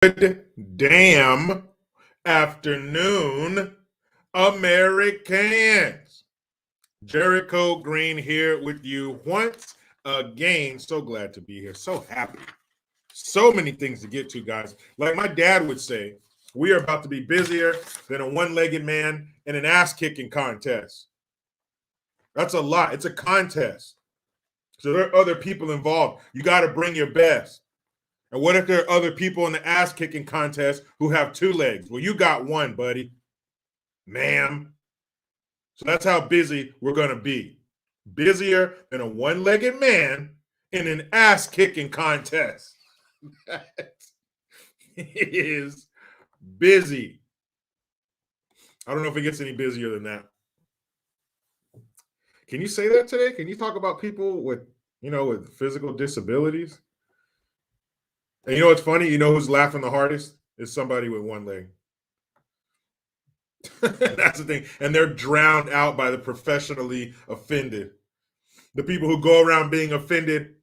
Good damn afternoon, Americans. Jericho Green here with you once again. So glad to be here. So happy. So many things to get to, guys. Like my dad would say, we are about to be busier than a one-legged man in an ass-kicking contest. That's a lot. It's a contest. So there are other people involved. You got to bring your best. And what if there are other people in the ass kicking contest who have two legs? Well, you got one, buddy. Ma'am. So that's how busy we're going to be. Busier than a one legged man in an ass kicking contest. It is busy. I don't know if it gets any busier than that. Can you say that today? Can you talk about people with, with physical disabilities? And you know what's funny? You know who's laughing the hardest? Is somebody with one leg. That's the thing. And they're drowned out by the professionally offended. The people who go around being offended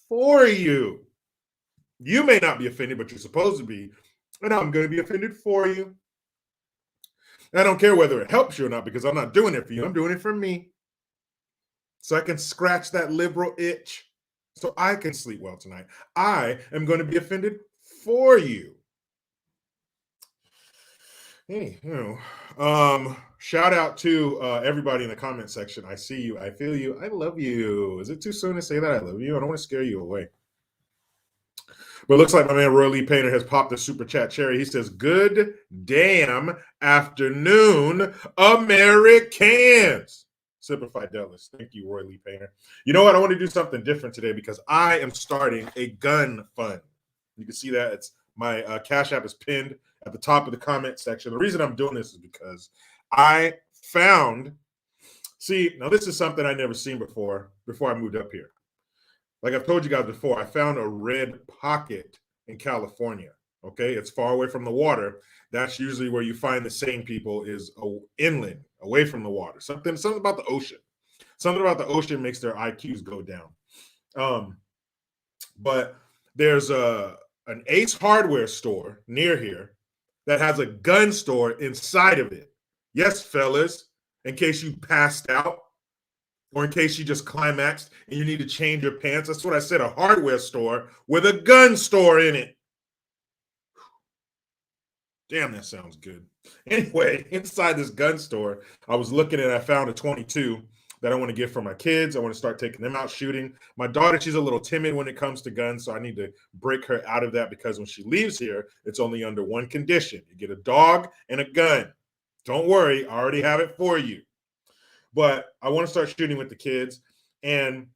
for you. You may not be offended, but you're supposed to be. And I'm going to be offended for you. I don't care whether it helps you or not, because I'm not doing it for you. I'm doing it for me. So I can scratch that liberal itch. So I can sleep well tonight. I am going to be offended for you. Anywho, shout out to everybody in the comment section. I see you. I feel you. I love you. Is it too soon to say that I love you? I don't want to scare you away. But it looks like my man Roy Lee Painter has popped the super chat cherry. He says, good damn afternoon, Americans. Semper Fidelis. Thank you, Roy Lee Painter. You know what? I want to do something different today because I am starting a gun fund. You can see that. It's my Cash App is pinned at the top of the comment section. The reason I'm doing this is because I found, now this is something I'd never seen before I moved up here. Like I've told you guys before, I found a red pocket in California. Okay, it's far away from the water. That's usually where you find the sane people, is inland, away from the water. Something about the ocean. Something about the ocean makes their IQs go down. But there's an Ace Hardware store near here that has a gun store inside of it. Yes, fellas, in case you passed out or in case you just climaxed and you need to change your pants. That's what I said, a hardware store with a gun store in it. Damn, that sounds good. Anyway, inside this gun store, I was looking and I found a 22 that I want to get for my kids. I want to start taking them out shooting. My daughter, she's a little timid when it comes to guns, so I need to break her out of that, because when she leaves here, it's only under one condition. You get a dog and a gun. Don't worry, I already have it for you. But I want to start shooting with the kids. And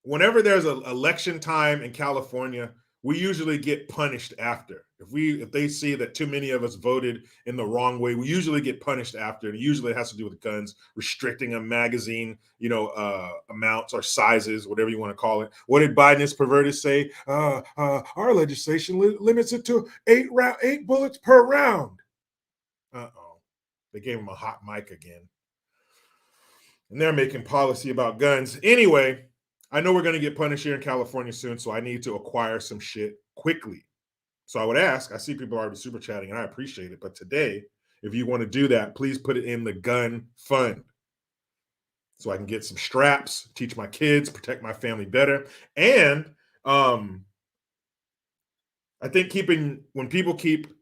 whenever there's an election time in California, we usually get punished after. If they see that too many of us voted in the wrong way, we usually get punished after. And usually it has to do with guns, restricting a magazine, amounts or sizes, whatever you want to call it. What did Biden's perverted say? Our legislation limits it to 8 bullets per round. They gave him a hot mic again. And they're making policy about guns. Anyway, I know we're going to get punished here in California soon, so I need to acquire some shit quickly. So I would ask, I see people already super chatting, and I appreciate it. But today, if you want to do that, please put it in the gun fund so I can get some straps, teach my kids, protect my family better. And I think when people keep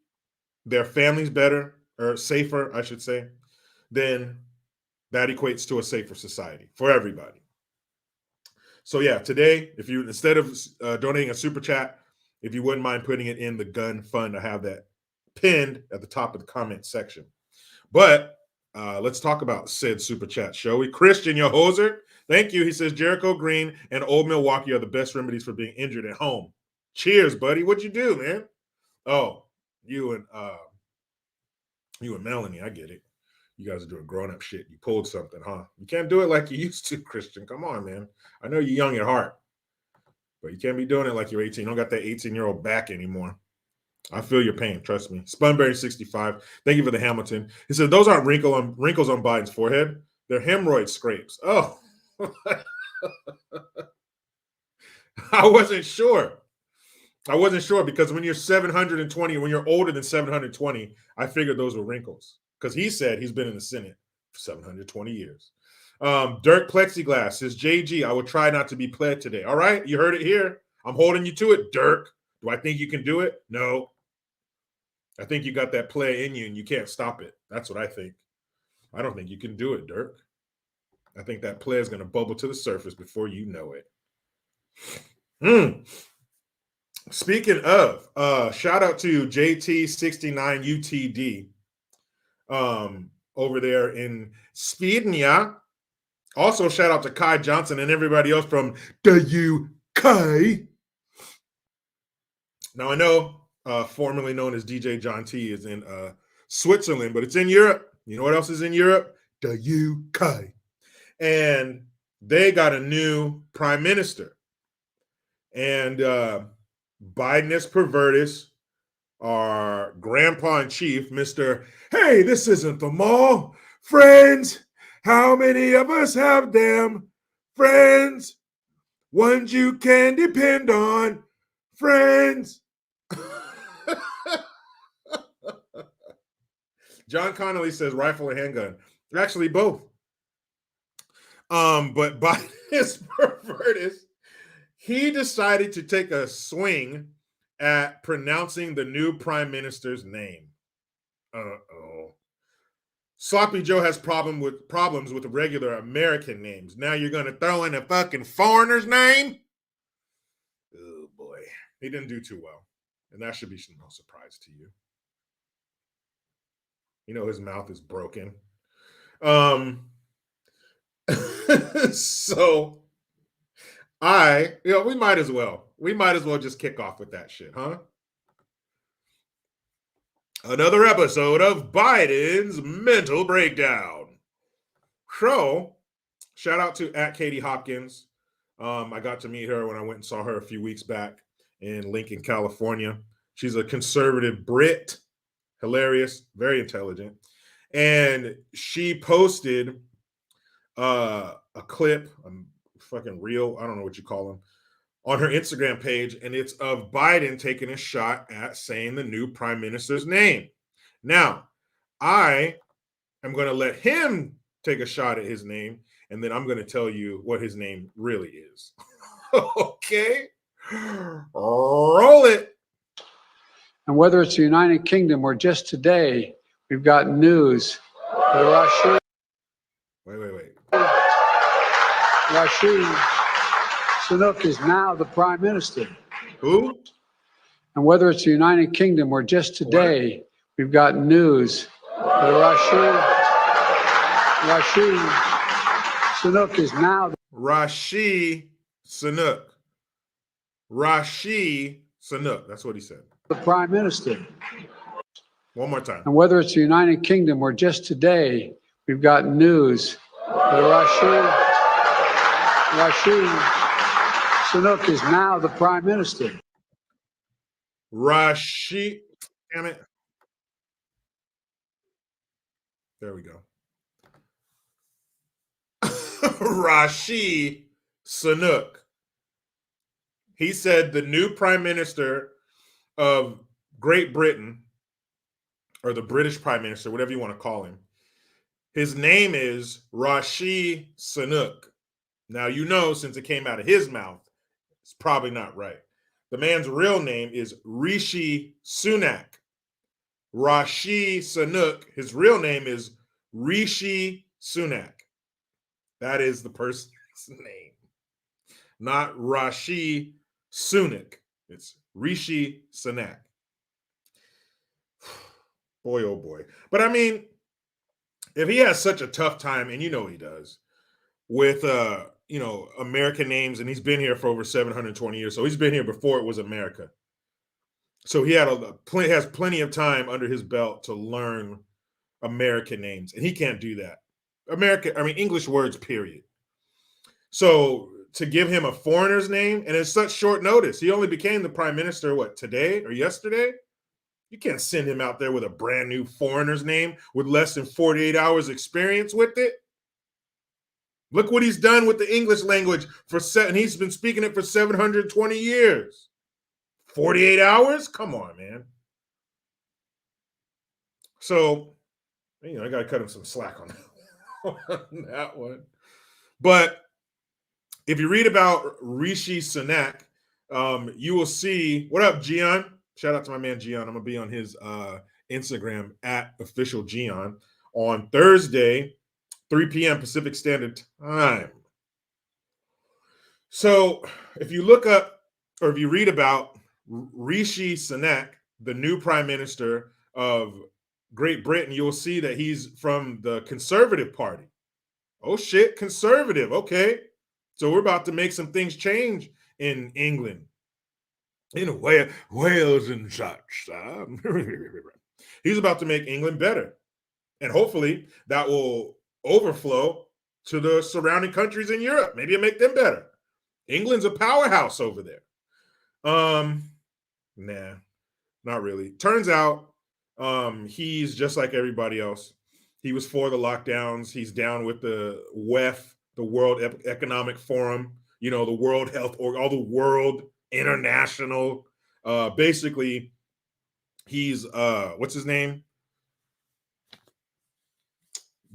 their families better, or safer, I should say, then that equates to a safer society for everybody. So yeah, today, if you, instead of donating a super chat, if you wouldn't mind putting it in the gun fund, I have that pinned at the top of the comment section. But let's talk about said super chat, shall we? Christian, your hoser, thank you. He says, Jericho Green and Old Milwaukee are the best remedies for being injured at home. Cheers, buddy. What'd you do, man? Oh, you and Melanie, I get it. You guys are doing grown-up shit. You pulled something, huh? You can't do it like you used to, Christian. Come on, man. I know you're young at heart, but you can't be doing it like you're 18. You don't got that 18-year-old back anymore. I feel your pain. Trust me. Spunberry65, thank you for the Hamilton. He said, those aren't wrinkles on Biden's forehead. They're hemorrhoid scrapes. Oh. I wasn't sure. I wasn't sure because when you're 720, when you're older than 720, I figured those were wrinkles because he said he's been in the Senate for 720 years. Dirk Plexiglass says, JG, I will try not to be pled today. All right, you heard it here. I'm holding you to it, Dirk. Do I think you can do it? No. I think you got that play in you and you can't stop it. That's what I think. I don't think you can do it, Dirk. I think that play is going to bubble to the surface before you know it. Speaking of, shout out to JT69UTD over there in Sweden. Also, shout out to Kai Johnson and everybody else from the UK. Now, I know formerly known as DJ John T is in Switzerland, but it's in Europe. You know what else is in Europe? The UK. And they got a new prime minister. And Bidenus Pervertus, our grandpa in chief, Mr. Hey, this isn't the mall. Friends, how many of us have them? Friends, ones you can depend on. Friends. John Connolly says rifle and handgun. Actually, both. But Bidenus Pervertus, he decided to take a swing at pronouncing the new prime minister's name. Sloppy Joe has problems with regular American names. Now you're going to throw in a fucking foreigner's name? Oh, boy. He didn't do too well. And that should be no surprise to you. You know his mouth is broken. So we might as well just kick off with that shit, huh? Another episode of Biden's Mental Breakdown. So, shout out to @Katie Hopkins. I got to meet her when I went and saw her a few weeks back in Lincoln, California. She's a conservative Brit, hilarious, very intelligent. And she posted a clip, a fucking reel, I don't know what you call them, on her Instagram page, and it's of Biden taking a shot at saying the new prime minister's name. Now, I am going to let him take a shot at his name, and then I'm going to tell you what his name really is. Okay? Roll it. And whether it's the United Kingdom or just today, we've got news that Rashid. Wait. Rashid Sunak is now the prime minister. Who? And whether it's the United Kingdom or just today, we've got news that Rashid Sunak is now Rashid Sunak. Rashid Sunak. That's what he said. The prime minister. One more time. And whether it's the United Kingdom or just today, we've got news that Rashid Sunak is now the prime minister. Rashid, damn it. There we go. Rashid Sunak. He said the new prime minister of Great Britain, or the British prime minister, whatever you want to call him, his name is Rashid Sunak. Now, you know, since it came out of his mouth, it's probably not right. The man's real name is Rishi Sunak. Rashid Sunak, his real name is Rishi Sunak. That is the person's name. Not Rashid Sunak. It's Rishi Sunak. Boy, oh boy. But I mean, if he has such a tough time, and you know he does, with American names, and he's been here for over 720 years, so he's been here before it was America. So he has plenty of time under his belt to learn American names, and he can't do that. English words, period. So to give him a foreigner's name, and it's such short notice, he only became the prime minister, today or yesterday? You can't send him out there with a brand new foreigner's name with less than 48 hours experience with it. Look what he's done with the English language and he's been speaking it for 720 years. 48 hours? Come on, man. So, I got to cut him some slack on that one. But if you read about Rishi Sunak, you will see. What up, Gian? Shout out to my man Gian. I'm gonna be on his Instagram at official Gian on Thursday, 3 p.m. Pacific Standard Time. So if you look up or if you read about Rishi Sunak, the new prime minister of Great Britain, you'll see that he's from the Conservative Party. Oh shit, conservative. Okay. So we're about to make some things change in England. In Wales and such. He's about to make England better. And hopefully that will overflow to the surrounding countries in Europe. Maybe it'll make them better. England's a powerhouse over there. Nah, not really. Turns out he's just like everybody else. He was for the lockdowns. He's down with the WEF, the World Economic Forum, the World Health, or all the world international. Basically, he's what's his name?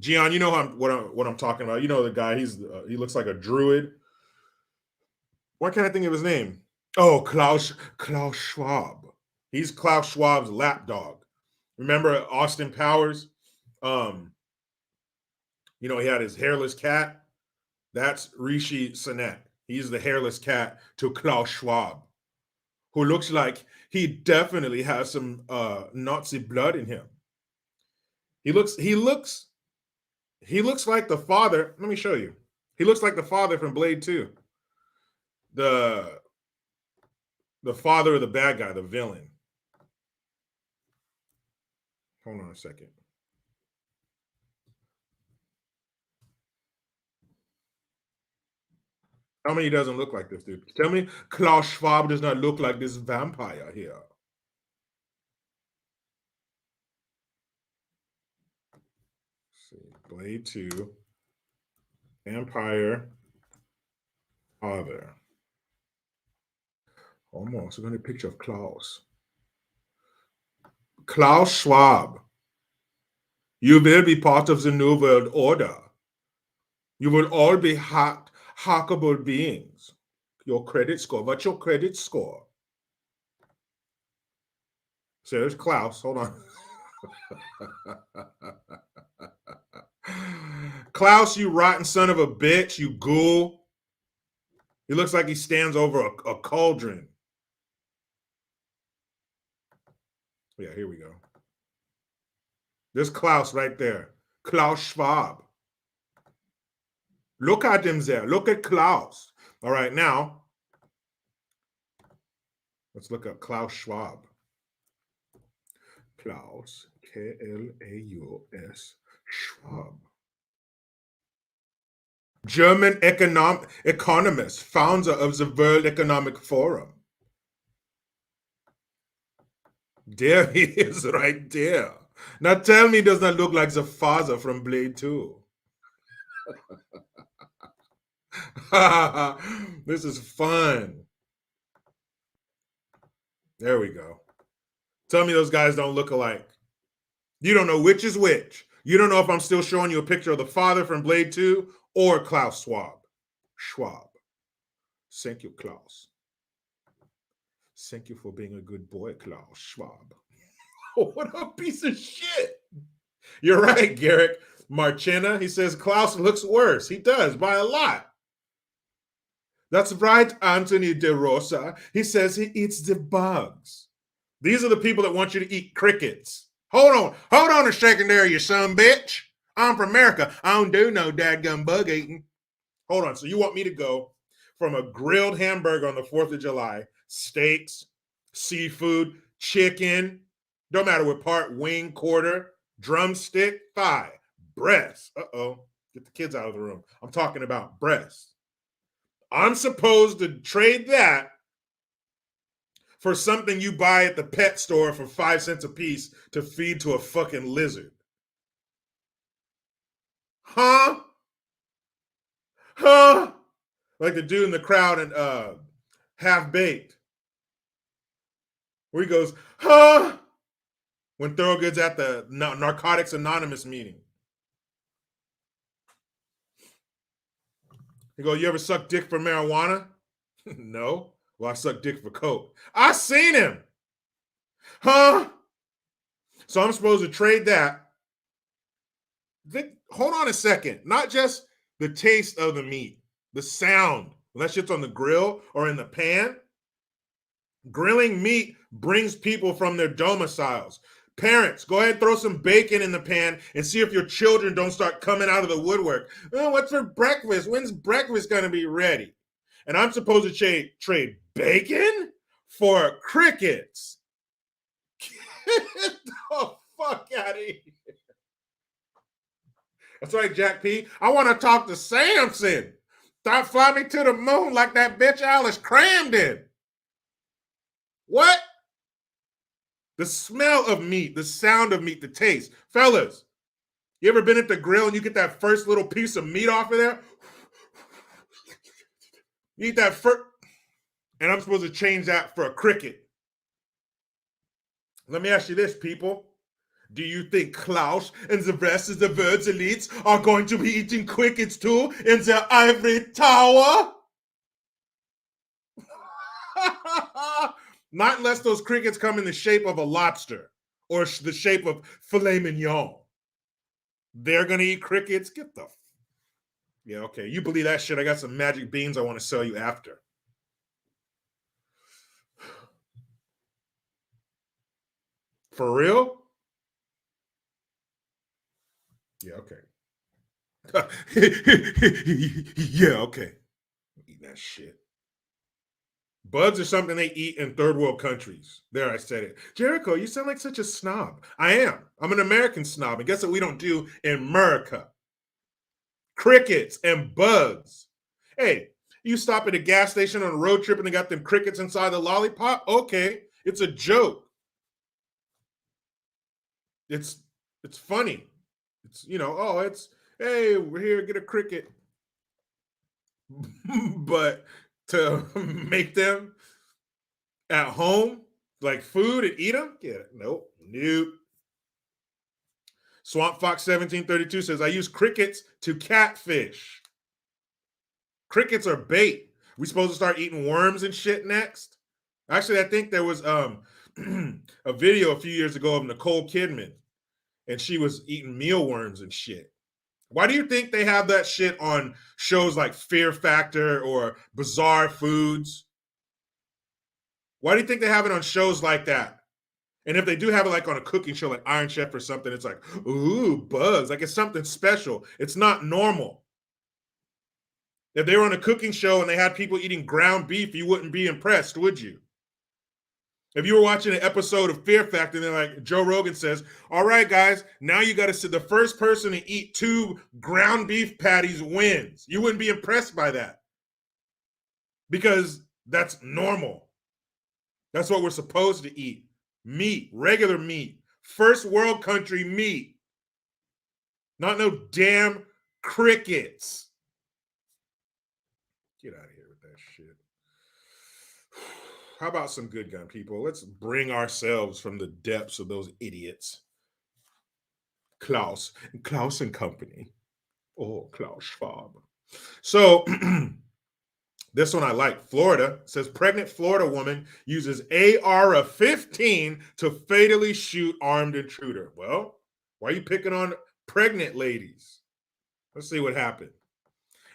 Gian, you know what I'm talking about. You know the guy. He looks like a druid. Why can't I think of his name? Oh, Klaus Schwab. He's Klaus Schwab's lapdog. Remember Austin Powers? He had his hairless cat. That's Rishi Sunak. He's the hairless cat to Klaus Schwab, who looks like he definitely has some Nazi blood in him. He looks like the father. Let me show you. He looks like the father from Blade 2. The father of the bad guy, the villain. Hold on a second. Tell me he doesn't look like this dude. Tell me Klaus Schwab does not look like this vampire here. Let's see, Blade 2, vampire, father. Almost. We're going to picture of Klaus. Klaus Schwab. You will be part of the New World Order. You will all be hackable beings. Your credit score. What's your credit score? So there's Klaus. Hold on. Klaus, you rotten son of a bitch, you ghoul. He looks like he stands over a cauldron. Yeah, here we go. There's Klaus right there. Klaus Schwab. Look at him there. Look at Klaus. All right, now let's look up Klaus Schwab. Klaus, Klaus Schwab. German economist, founder of the World Economic Forum. There he is right there. Now tell me he does not look like the father from Blade 2. This is fun. There we go. Tell me those guys don't look alike. You don't know which is which. You don't know if I'm still showing you a picture of the father from Blade 2 or Klaus Schwab. Thank you, Klaus. Thank you for being a good boy, Klaus Schwab. What a piece of shit. You're right, Garrick Marchena. He says Klaus looks worse. He does, by a lot. That's right, Anthony De Rosa. He says he eats the bugs. These are the people that want you to eat crickets. Hold on a second there, you son bitch. I'm from America. I don't do no dadgum bug eating. Hold on. So you want me to go from a grilled hamburger on the 4th of July, steaks, seafood, chicken, don't matter what part, wing, quarter, drumstick, thigh, breast. Get the kids out of the room. I'm talking about breast. I'm supposed to trade that for something you buy at the pet store for 5 cents a piece to feed to a fucking lizard. Huh? Like the dude in the crowd and Half Baked. where he goes, huh? When Thorogood's at the Narcotics Anonymous meeting. He goes, you ever suck dick for marijuana? No. Well, I suck dick for coke. I seen him. Huh? So I'm supposed to trade that. Hold on a second. Not just the taste of the meat, the sound. When that shit's on the grill or in the pan. Grilling meat brings people from their domiciles. Parents, go ahead and throw some bacon in the pan and see if your children don't start coming out of the woodwork. Oh, what's for breakfast? When's breakfast going to be ready? And I'm supposed to trade bacon for crickets. Get the fuck out of here. That's right, Jack P. I want to talk to Samson. Stop fly me to the moon like that bitch Alice crammed in. What? The smell of meat, the sound of meat, the taste. Fellas, you ever been at the grill and you get that first little piece of meat off of there? You eat that first, and I'm supposed to change that for a cricket. Let me ask you this, people. Do you think Klaus and the rest of the world's elites are going to be eating crickets too in their ivory tower? Not unless those crickets come in the shape of a lobster or the shape of filet mignon. They're going to eat crickets? Get the... Yeah, okay. You believe that shit. I got some magic beans I want to sell you after. For real? Yeah, okay. Yeah, okay. Eating that shit. Buds are something they eat in third world countries. There, I said it. Jericho, you sound like such a snob. I am. I'm an American snob. And guess what we don't do in America? Crickets and bugs. Hey, you stop at a gas station on a road trip and they got them crickets inside the lollipop? Okay, it's a joke. It's funny. It's, hey, we're here, get a cricket. But to make them at home, like food and eat them? Yeah, nope. Swamp Fox 1732 says, I use crickets to catfish. Crickets are bait. We supposed to start eating worms and shit next? Actually, I think there was a video a few years ago of Nicole Kidman, and she was eating mealworms and shit. Why do you think they have that shit on shows like Fear Factor or Bizarre Foods? Why do you think they have it on shows like that? And if they do have it like on a cooking show like Iron Chef or something, it's like, ooh, bugs. Like it's something special. It's not normal. If they were on a cooking show and they had people eating ground beef, you wouldn't be impressed, would you? If you were watching an episode of Fear Factor, and then like Joe Rogan says, all right, guys, now you got to see the first person to eat 2 ground beef patties wins. You wouldn't be impressed by that because that's normal. That's what we're supposed to eat. Meat, regular meat, first world country meat. Not no damn crickets. Get out of here with that shit. How about some good gun, people? Let's bring ourselves from the depths of those idiots. Klaus and company. Oh, Klaus Schwab. So this one I like. Florida says pregnant Florida woman uses AR-15 to fatally shoot armed intruder. Well, why are you picking on pregnant ladies? Let's see what happened.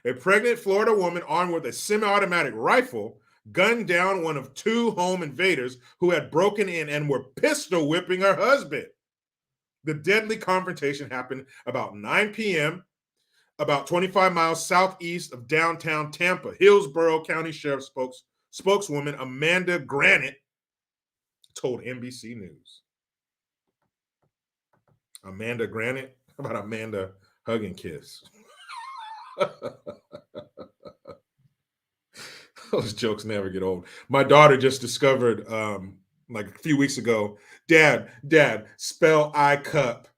A pregnant Florida woman armed with a semi-automatic rifle gunned down one of 2 home invaders who had broken in and were pistol whipping her husband. The deadly confrontation happened about 9 p.m., about 25 miles southeast of downtown Tampa. Hillsborough County Sheriff spokeswoman Amanda Granite told NBC News. Amanda Granite? How about Amanda Hug and Kiss? Those jokes never get old. My daughter just discovered like a few weeks ago, Dad, spell I cup.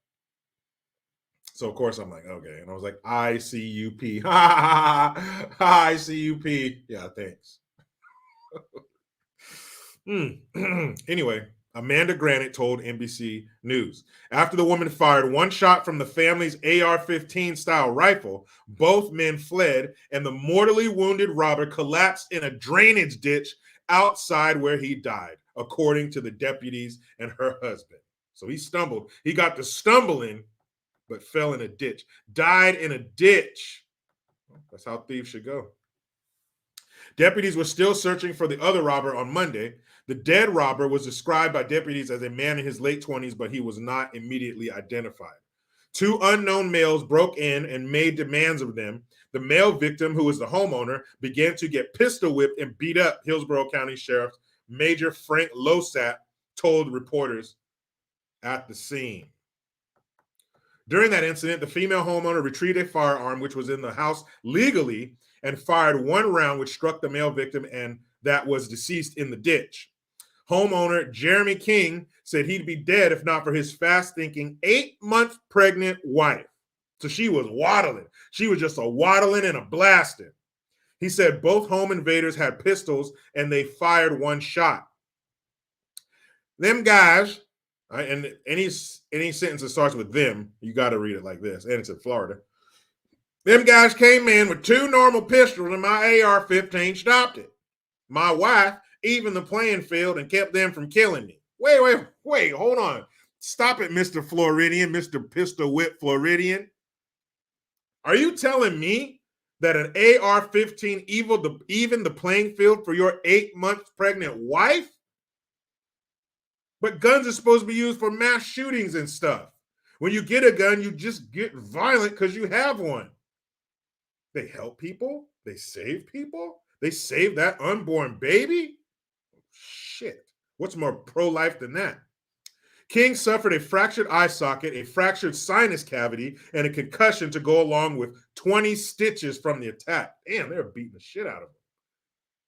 So of course I'm like, okay. And I was like, ICUP. ICUP. Yeah, thanks. Anyway, Amanda Granite told NBC News. After the woman fired one shot from the family's AR-15 style rifle, both men fled, and the mortally wounded robber collapsed in a drainage ditch outside where he died, according to the deputies and her husband. So he stumbled. He got to stumbling, but fell in a ditch. Died in a ditch. That's how thieves should go. Deputies were still searching for the other robber on Monday. The dead robber was described by deputies as a man in his late 20s, but he was not immediately identified. Two unknown males broke in and made demands of them. The male victim, who was the homeowner, began to get pistol whipped and beat up, Hillsborough County Sheriff Major Frank Losat told reporters at the scene. During that incident, the female homeowner retrieved a firearm, which was in the house legally, and fired one round, which struck the male victim and that was deceased in the ditch. Homeowner Jeremy King said he'd be dead if not for his fast-thinking 8-month pregnant wife. So she was waddling. She was just a waddling and a blasting. He said both home invaders had pistols and they fired one shot. Them guys, and any sentence that starts with them, you got to read it like this, and it's in Florida. Them guys came in with two normal pistols and my AR-15 stopped it. My wife evened the playing field and kept them from killing me. Wait, hold on. Stop it, Mr. Floridian, Mr. Pistol Whip Floridian. Are you telling me that an AR-15 evened the playing field for your 8-month pregnant wife? But guns are supposed to be used for mass shootings and stuff. When you get a gun, you just get violent because you have one. They help people. They save people. They save that unborn baby. Shit. What's more pro-life than that? King suffered a fractured eye socket, a fractured sinus cavity, and a concussion to go along with 20 stitches from the attack. Damn, they're beating the shit out of him.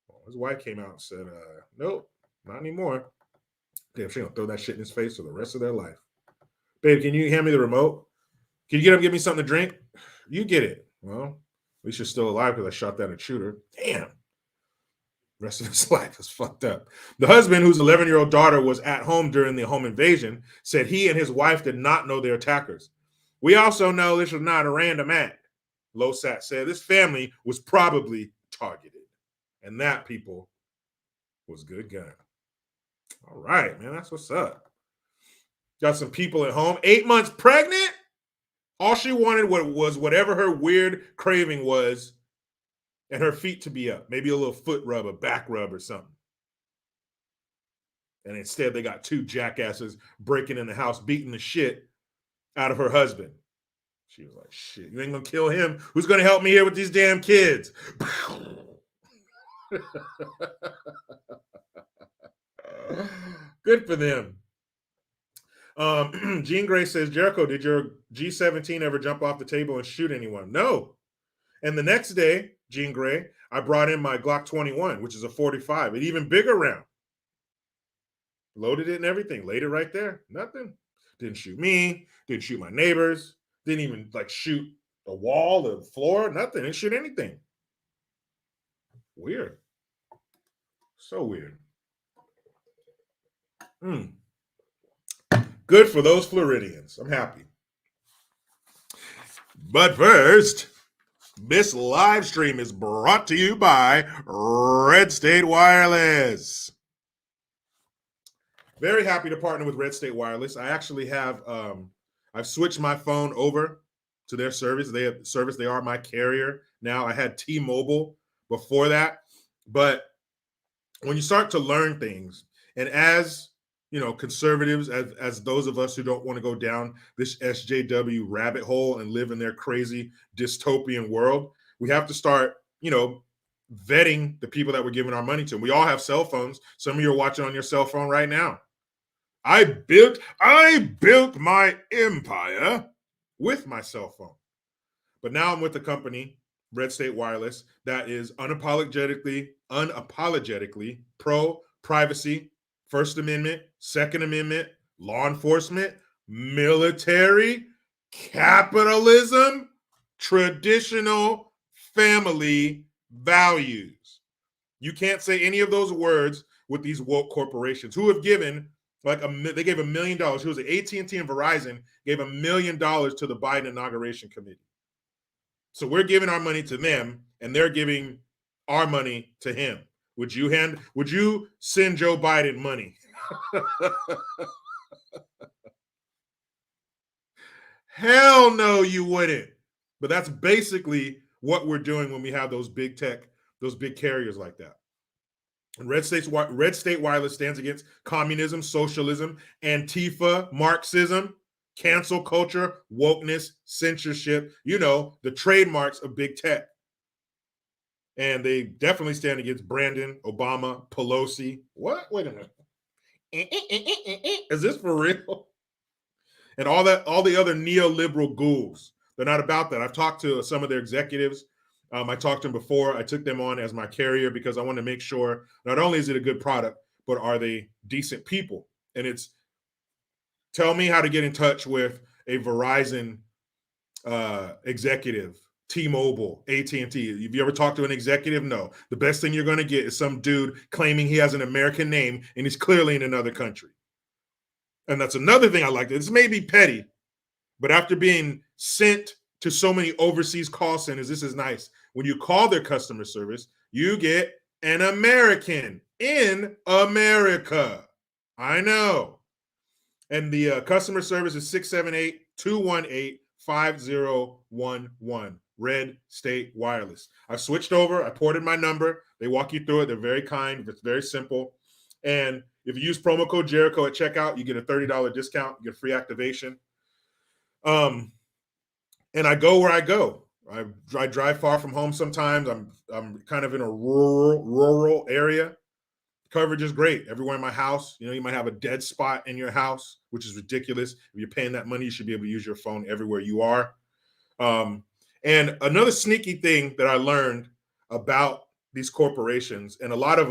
Well, his wife came out and said, nope, not anymore. Damn, she's gonna throw that shit in his face for the rest of their life. Babe, can you hand me the remote? Can you get up and give me something to drink? You get it. Well, at least you're still alive because I shot that intruder. Damn. The rest of his life is fucked up. The husband, whose 11-year-old daughter was at home during the home invasion, said he and his wife did not know their attackers. We also know this was not a random act. Losat said this family was probably targeted. And that, people, was good gun. All right, man, that's what's up. Got some people at home, 8 months pregnant. All she wanted was whatever her weird craving was, and her feet to be up. Maybe a little foot rub, a back rub or something. And instead, they got two jackasses breaking in the house, beating the shit out of her husband. She was like, shit, you ain't gonna kill him. Who's gonna help me here with these damn kids? Good for them. Jean Gray says, Jericho, did your G17 ever jump off the table and shoot anyone? No. And the next day, Jean Gray, I brought in my Glock 21, which is a 45, an even bigger round. Loaded it and everything, laid it right there. Nothing. Didn't shoot me, didn't shoot my neighbors, didn't even like shoot the wall or the floor, nothing. Didn't shoot anything. Weird. So weird. Good for those Floridians. I'm happy. But first, this live stream is brought to you by Red State Wireless. Very happy to partner with Red State Wireless. I actually have, I've switched my phone over to their service. They are my carrier now. I had T-Mobile before that. But when you start to learn things, and as you know, conservatives, as those of us who don't want to go down this SJW rabbit hole and live in their crazy dystopian world, we have to start, vetting the people that we're giving our money to. We all have cell phones. Some of you are watching on your cell phone right now. I built my empire with my cell phone. But now I'm with a company, Red State Wireless, that is unapologetically pro-privacy, First Amendment, Second Amendment, law enforcement, military, capitalism, traditional family values. You can't say any of those words with these woke corporations who have given they gave $1 million. Who was it? AT&T and Verizon gave $1 million to the Biden inauguration committee. So we're giving our money to them, and they're giving our money to him. Would you send Joe Biden money? Hell no, you wouldn't. But that's basically what we're doing when we have those big tech, those big carriers like that. And Red State Wireless stands against communism, socialism, Antifa, Marxism, cancel culture, wokeness, censorship, the trademarks of big tech. And they definitely stand against Brandon, Obama, Pelosi. What? Wait a minute. Is this for real? And all the other neoliberal ghouls. They're not about that. I've talked to some of their executives. I talked to them before. I took them on as my carrier because I want to make sure not only is it a good product, but are they decent people? And it's tell me how to get in touch with a Verizon executive, T-Mobile, AT&T. Have you ever talked to an executive? No. The best thing you're going to get is some dude claiming he has an American name and he's clearly in another country. And that's another thing I like. This may be petty, but after being sent to so many overseas call centers, this is nice. When you call their customer service, you get an American in America. I know. And the customer service is 678-218-5011. Red State Wireless. I switched over. I ported my number. They walk you through it. They're very kind. It's very simple. And if you use promo code Jericho at checkout, you get a $30 discount. You get free activation. And I go where I go. I drive far from home sometimes. I'm kind of in a rural area. Coverage is great. Everywhere in my house, you might have a dead spot in your house, which is ridiculous. If you're paying that money, you should be able to use your phone everywhere you are. And another sneaky thing that I learned about these corporations, and a lot of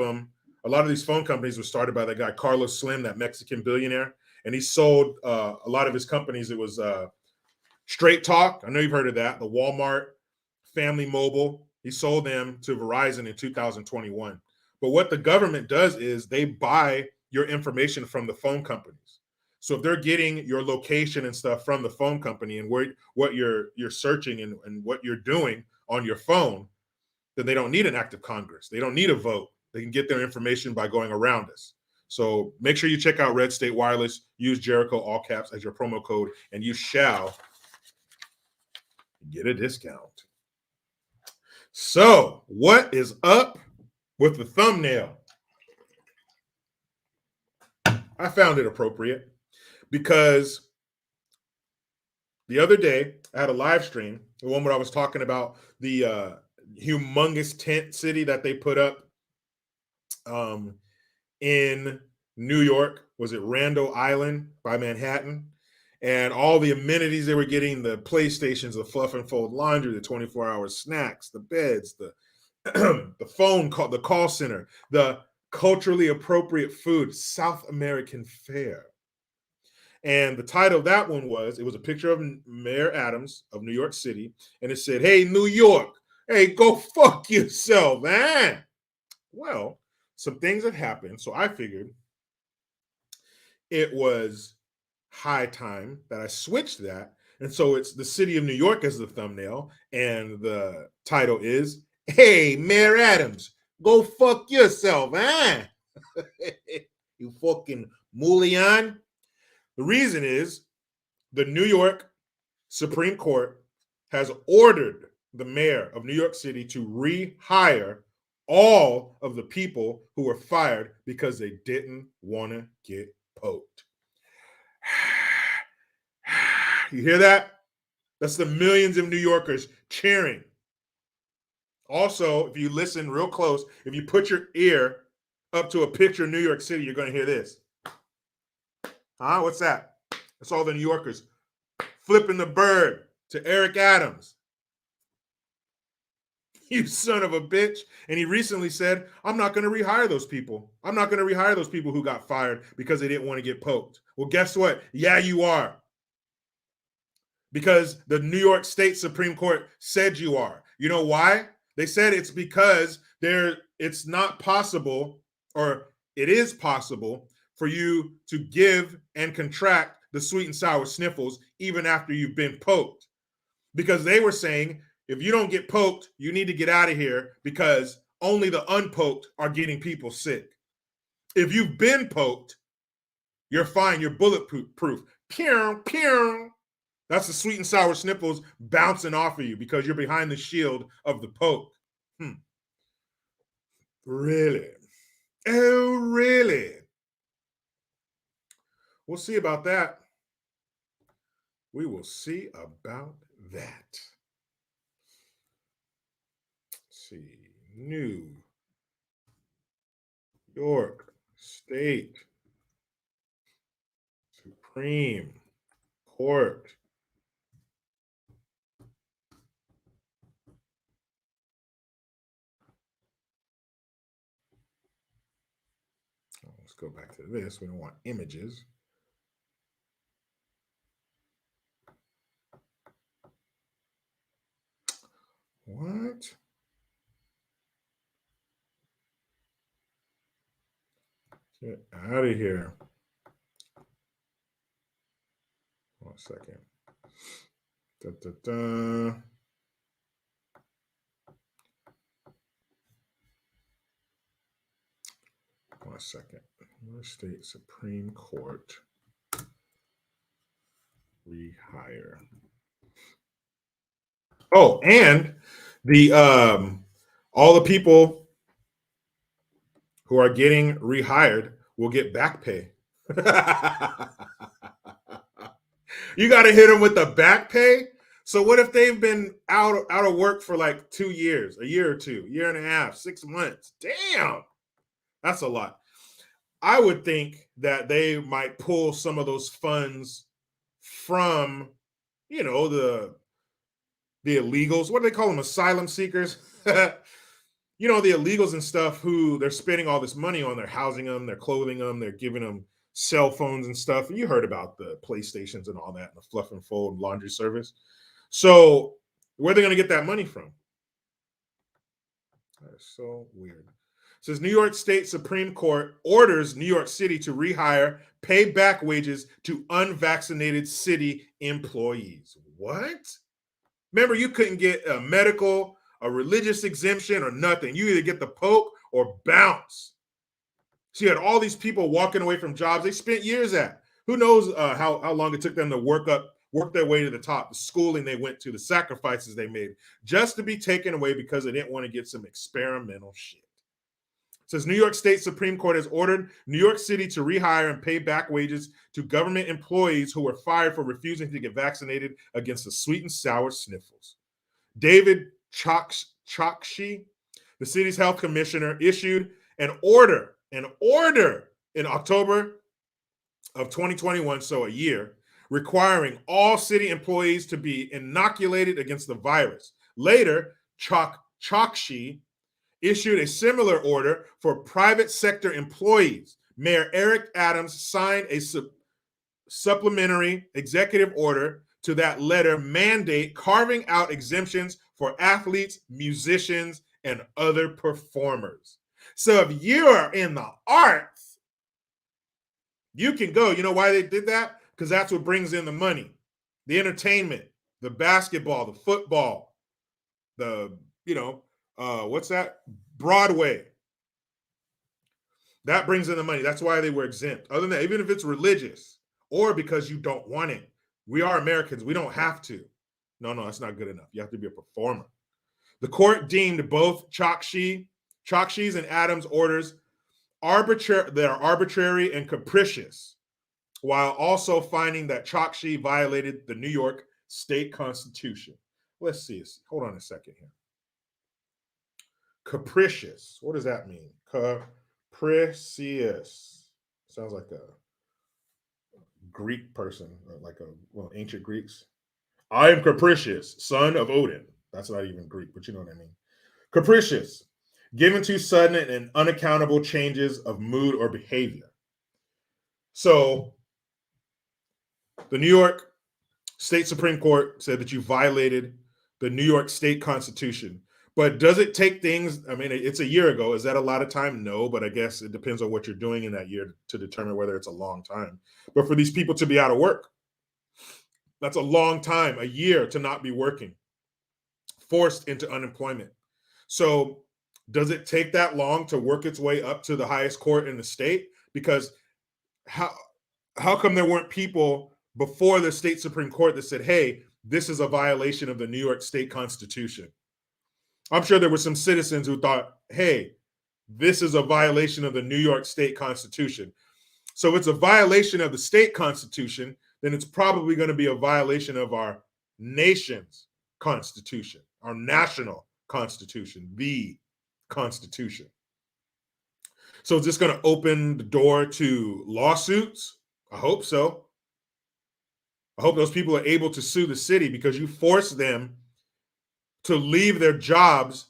these phone companies were started by that guy, Carlos Slim, that Mexican billionaire. And he sold a lot of his companies. It was Straight Talk. I know you've heard of that. The Walmart, Family Mobile. He sold them to Verizon in 2021. But what the government does is they buy your information from the phone companies. So if they're getting your location and stuff from the phone company and what you're searching and what you're doing on your phone, then they don't need an act of Congress. They don't need a vote. They can get their information by going around us. So make sure you check out Red State Wireless. Use Jericho, all caps, as your promo code, and you shall get a discount. So what is up with the thumbnail? I found it appropriate because the other day I had a live stream, the one where I was talking about the humongous tent city that they put up in New York. Was it Randall Island by Manhattan? And all the amenities they were getting, the PlayStations, the fluff and fold laundry, the 24-hour snacks, the beds, the the phone call, the call center, the culturally appropriate food, South American fare. And the title of that one was a picture of Mayor Adams of New York City. And it said, "Hey, New York, hey, go fuck yourself, man." Well, some things have happened. So I figured it was high time that I switched that. And so it's the city of New York as the thumbnail. And the title is, "Hey, Mayor Adams, go fuck yourself, huh?" You fucking mullion. The reason is the New York Supreme Court has ordered the mayor of New York City to rehire all of the people who were fired because they didn't want to get poked. You hear that? That's the millions of New Yorkers cheering. Also, if you listen real close, if you put your ear up to a picture of New York City, you're going to hear this. Huh? What's that? That's all the New Yorkers flipping the bird to Eric Adams. You son of a bitch. And he recently said, "I'm not going to rehire those people. I'm not going to rehire those people who got fired because they didn't want to get poked." Well, guess what? Yeah, you are. Because the New York State Supreme Court said you are. You know why? They said it's because it's not possible, or it is possible for you to give and contract the sweet and sour sniffles even after you've been poked. Because they were saying, if you don't get poked, you need to get out of here because only the unpoked are getting people sick. If you've been poked, you're fine. You're bulletproof. Pew, pew. That's the sweet and sour sniffles bouncing off of you because you're behind the shield of the poke. Really? Oh, really? We'll see about that. We will see about that. Let's see. New York State Supreme Court let's go back to this. We don't want images. What? Get out of here. 1 second. Da, da, da. One second. New York State Supreme Court rehire. Oh, and the all the people who are getting rehired will get back pay. You got to hit them with the back pay. So what if they've been out of work for like 2 years, a year or two, year and a half, 6 months? Damn, that's a lot. I would think that they might pull some of those funds from, you know, the illegals. What do they call them? Asylum seekers. You know, the illegals and stuff who they're spending all this money on. They're housing them, they're clothing them, they're giving them cell phones and stuff. You heard about the PlayStations and all that, and the fluff and fold laundry service. So where are they going to get that money from? That's so weird. It says New York State Supreme Court orders New York City to rehire, pay back wages to unvaccinated city employees. What? Remember, you couldn't get a medical, a religious exemption, or nothing. You either get the poke or bounce. So you had all these people walking away from jobs they spent years at. Who knows how long it took them to work their way to the top, the schooling they went to, the sacrifices they made, just to be taken away because they didn't want to get some experimental shit. It says New York State Supreme Court has ordered New York City to rehire and pay back wages to government employees who were fired for refusing to get vaccinated against the sweet and sour sniffles. David Chokshi, the city's health commissioner, issued an order in October of 2021, so a year, requiring all city employees to be inoculated against the virus. Later, Chokshi issued a similar order for private sector employees. Mayor Eric Adams signed a supplementary executive order to that letter mandate carving out exemptions for athletes, musicians, and other performers. So if you are in the arts, you can go. You know why they did that? Because that's what brings in the money, the entertainment, the basketball, the football, the, what's that? Broadway. That brings in the money. That's why they were exempt. Other than that, even if it's religious or because you don't want it, we are Americans. We don't have to. No, that's not good enough. You have to be a performer. The court deemed both Chokshi's and Adams' orders arbitrary and capricious, while also finding that Chokshi violated the New York State Constitution. Let's see. Hold on a second here. Capricious. What does that mean? Capricious. Sounds like a Greek person, like ancient Greeks. I am capricious, son of Odin. That's not even Greek, but you know what I mean. Capricious, given to sudden and unaccountable changes of mood or behavior. So the New York State Supreme Court said that you violated the New York State Constitution. But does it take things? I mean, it's a year ago. Is that a lot of time? No, but I guess it depends on what you're doing in that year to determine whether it's a long time. But for these people to be out of work, that's a long time, a year to not be working, forced into unemployment. So does it take that long to work its way up to the highest court in the state? Because how come there weren't people before the state Supreme Court that said, hey, this is a violation of the New York State Constitution? I'm sure there were some citizens who thought, hey, this is a violation of the New York State Constitution. So if it's a violation of the state constitution, then it's probably going to be a violation of our nation's constitution, our national constitution, the Constitution. So is this going to open the door to lawsuits? I hope so. I hope those people are able to sue the city because you force them to leave their jobs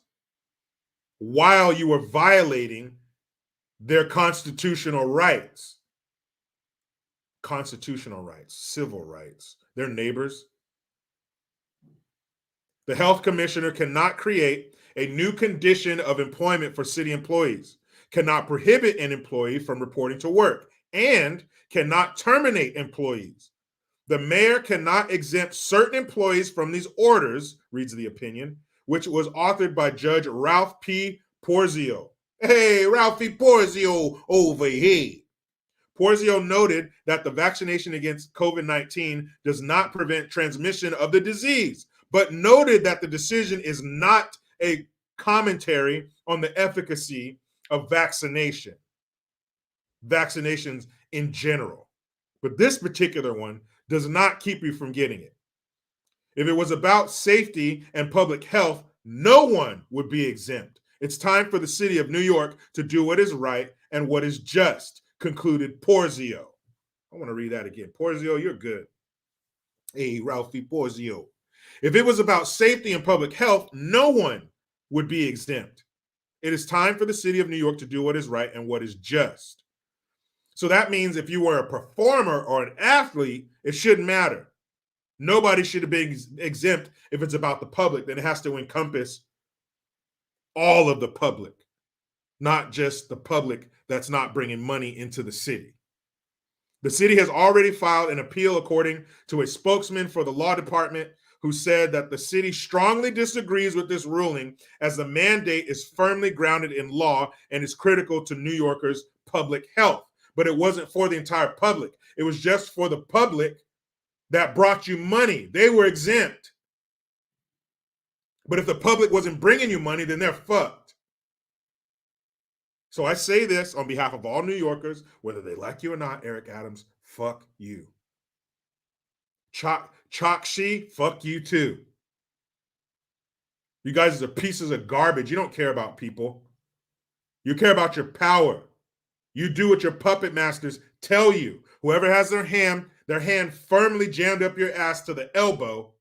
while you were violating their constitutional rights. Constitutional rights, civil rights, their neighbors. The health commissioner cannot create a new condition of employment for city employees, cannot prohibit an employee from reporting to work, and cannot terminate employees. The mayor cannot exempt certain employees from these orders, reads the opinion, which was authored by Judge Ralph P. Porzio. Hey, Ralphie Porzio over here. Porzio noted that the vaccination against COVID-19 does not prevent transmission of the disease, but noted that the decision is not a commentary on the efficacy of vaccinations in general. But this particular one does not keep you from getting it. If it was about safety and public health, no one would be exempt. It's time for the city of New York to do what is right and what is just, concluded Porzio. I want to read that again. Porzio, you're good. Hey, Ralphie Porzio. If it was about safety and public health, no one would be exempt. It is time for the city of New York to do what is right and what is just. So that means if you were a performer or an athlete, it shouldn't matter. Nobody should have been exempt if it's about the public. Then it has to encompass all of the public, not just the public that's not bringing money into the city. The city has already filed an appeal, according to a spokesman for the law department, who said that the city strongly disagrees with this ruling as the mandate is firmly grounded in law and is critical to New Yorkers' public health. But it wasn't for the entire public. It was just for the public that brought you money. They were exempt. But if the public wasn't bringing you money, then they're fucked. So I say this on behalf of all New Yorkers, whether they like you or not, Eric Adams, fuck you. Chokshi, fuck you too. You guys are pieces of garbage. You don't care about people. You care about your power. You do what your puppet masters tell you. Whoever has their hand firmly jammed up your ass to the elbow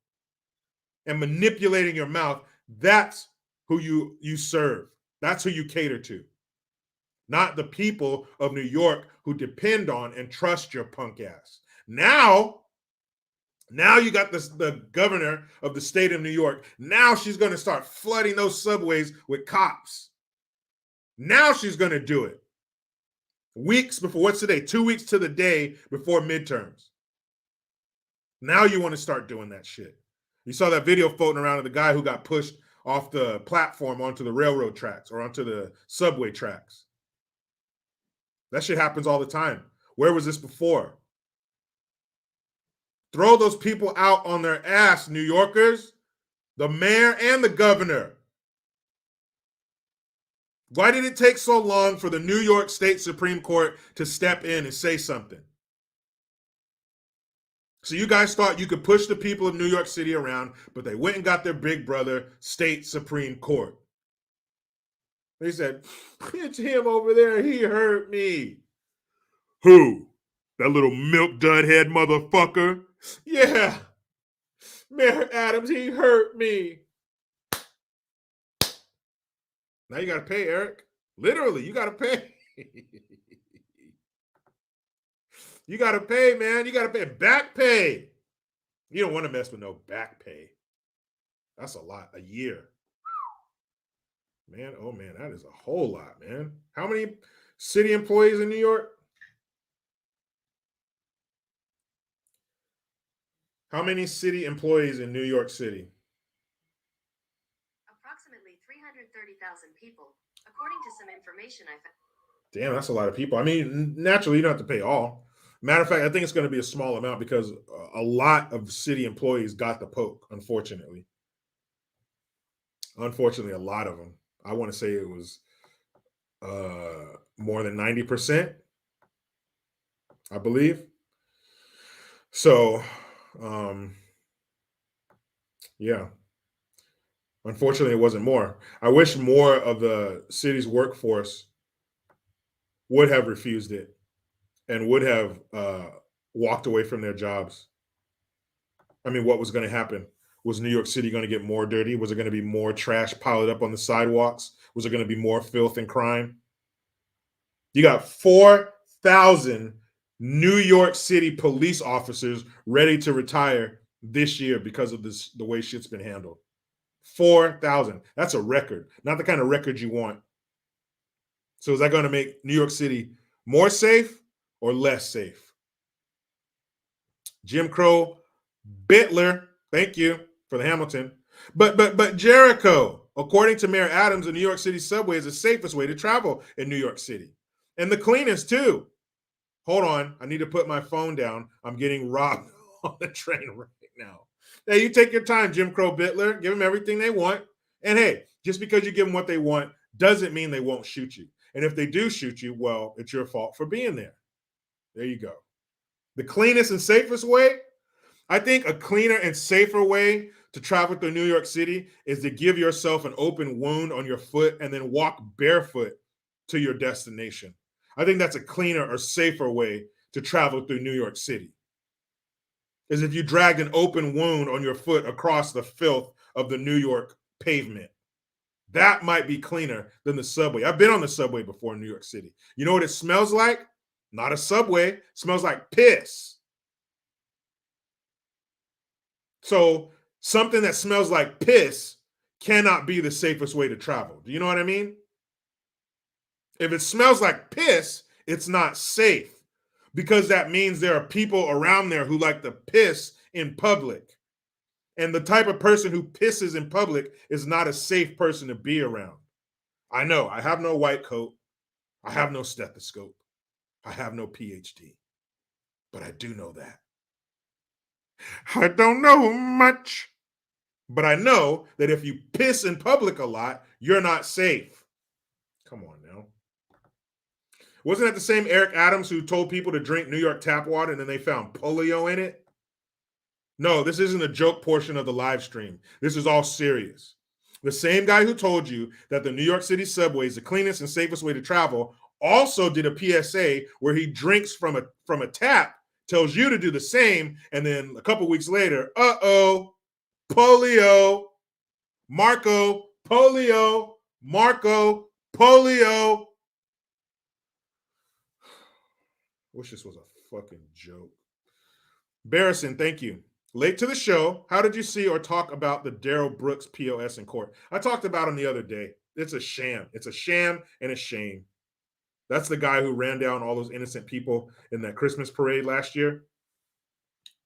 and manipulating your mouth, that's who you serve. That's who you cater to. Not the people of New York who depend on and trust your punk ass. Now you got the governor of the state of New York. Now she's going to start flooding those subways with cops. Now she's going to do it. Weeks before, what's today? 2 weeks to the day before midterms. Now you want to start doing that shit. You saw that video floating around of the guy who got pushed off the platform onto the railroad tracks or onto the subway tracks. That shit happens all the time. Where was this before? Throw those people out on their ass, New Yorkers. The mayor and the governor. Why did it take so long for the New York State Supreme Court to step in and say something? So you guys thought you could push the people of New York City around, but they went and got their big brother, State Supreme Court. They said, it's him over there. He hurt me. Who? That little milk dud head motherfucker? Yeah. Mayor Adams, he hurt me. Now you got to pay, Eric. Literally, you got to pay. You got to pay, man. You got to pay back pay. You don't want to mess with no back pay. That's a lot, a year. Man, oh man, that is a whole lot, man. How many city employees in New York? How many city employees in New York City? Approximately 330,000 people, according to some information I found. Damn, that's a lot of people. I mean, naturally, you don't have to pay all. Matter of fact, I think it's going to be a small amount because a lot of city employees got the poke, unfortunately. Unfortunately, a lot of them. I want to say it was more than 90%, I believe. So, um, yeah, unfortunately, it wasn't more. I wish more of the city's workforce would have refused it and would have walked away from their jobs. I mean, what was going to happen? Was New York City going to get more dirty? Was it going to be more trash piled up on the sidewalks? Was it going to be more filth and crime? You got 4,000 New York City police officers ready to retire this year because of this, the way shit's been handled. 4,000. That's a record, not the kind of record you want. So is that going to make New York City more safe or less safe? Jim Crow, Bitler, thank you for the Hamilton. But Jericho, according to Mayor Adams, the New York City subway is the safest way to travel in New York City. And the cleanest too. Hold on, I need to put my phone down. I'm getting robbed on the train right now. Hey, you take your time, Jim Crow Bitler. Give them everything they want. And hey, just because you give them what they want doesn't mean they won't shoot you. And if they do shoot you, well, it's your fault for being there. There you go. The cleanest and safest way, I think a cleaner and safer way to travel through New York City is to give yourself an open wound on your foot and then walk barefoot to your destination. I think that's a cleaner or safer way to travel through New York City. Is if you dragged an open wound on your foot across the filth of the New York pavement. That might be cleaner than the subway. I've been on the subway before in New York City. You know what it smells like? Not a subway. It smells like piss. So something that smells like piss cannot be the safest way to travel. Do you know what I mean? If it smells like piss, it's not safe because that means there are people around there who like to piss in public. And the type of person who pisses in public is not a safe person to be around. I know I have no white coat. I have no stethoscope. I have no PhD. But I do know that. I don't know much. But I know that if you piss in public a lot, you're not safe. Come on now. Wasn't that the same Eric Adams who told people to drink New York tap water and then they found polio in it? No, this isn't a joke portion of the live stream. This is all serious. The same guy who told you that the New York City subway is the cleanest and safest way to travel also did a PSA where he drinks from a tap, tells you to do the same, and then a couple weeks later, polio, Marco, polio, Marco, polio. Wish this was a fucking joke. Barrison, thank you. Late to the show. How did you see or talk about the Darrell Brooks POS in court? I talked about him the other day. It's a sham. It's a sham and a shame. That's the guy who ran down all those innocent people in that Christmas parade last year.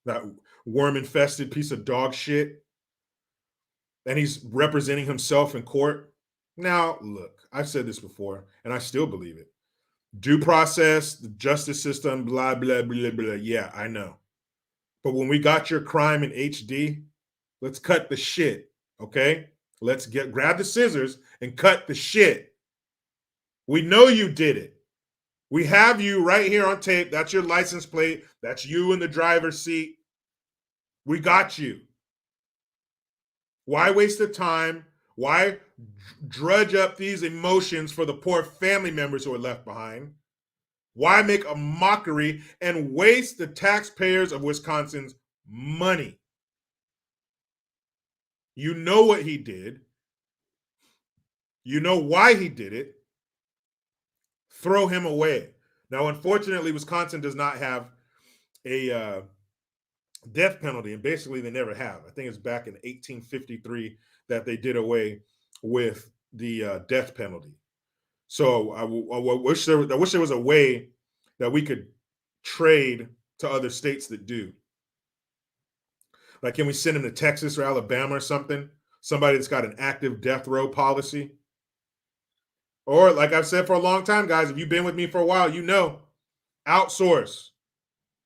That worm-infested piece of dog shit. And he's representing himself in court. Now, look, I've said this before, and I still believe it. Due process, the justice system, blah, blah, blah, blah. Yeah, I know. But when we got your crime in HD, let's cut the shit, okay? Let's grab the scissors and cut the shit. We know you did it. We have you right here on tape. That's your license plate. That's you in the driver's seat. We got you. Why waste the time? Why drudge up these emotions for the poor family members who are left behind? Why make a mockery and waste the taxpayers of Wisconsin's money? You know what he did. You know why he did it. Throw him away. Now, unfortunately, Wisconsin does not have a death penalty, and basically they never have. I think it's back in 1853 that they did away with the death penalty. So I wish there was a way that we could trade to other states that do. Like, can we send them to Texas or Alabama or something? Somebody that's got an active death row policy. Or, like I've said for a long time, guys, if you've been with me for a while, you know, outsource.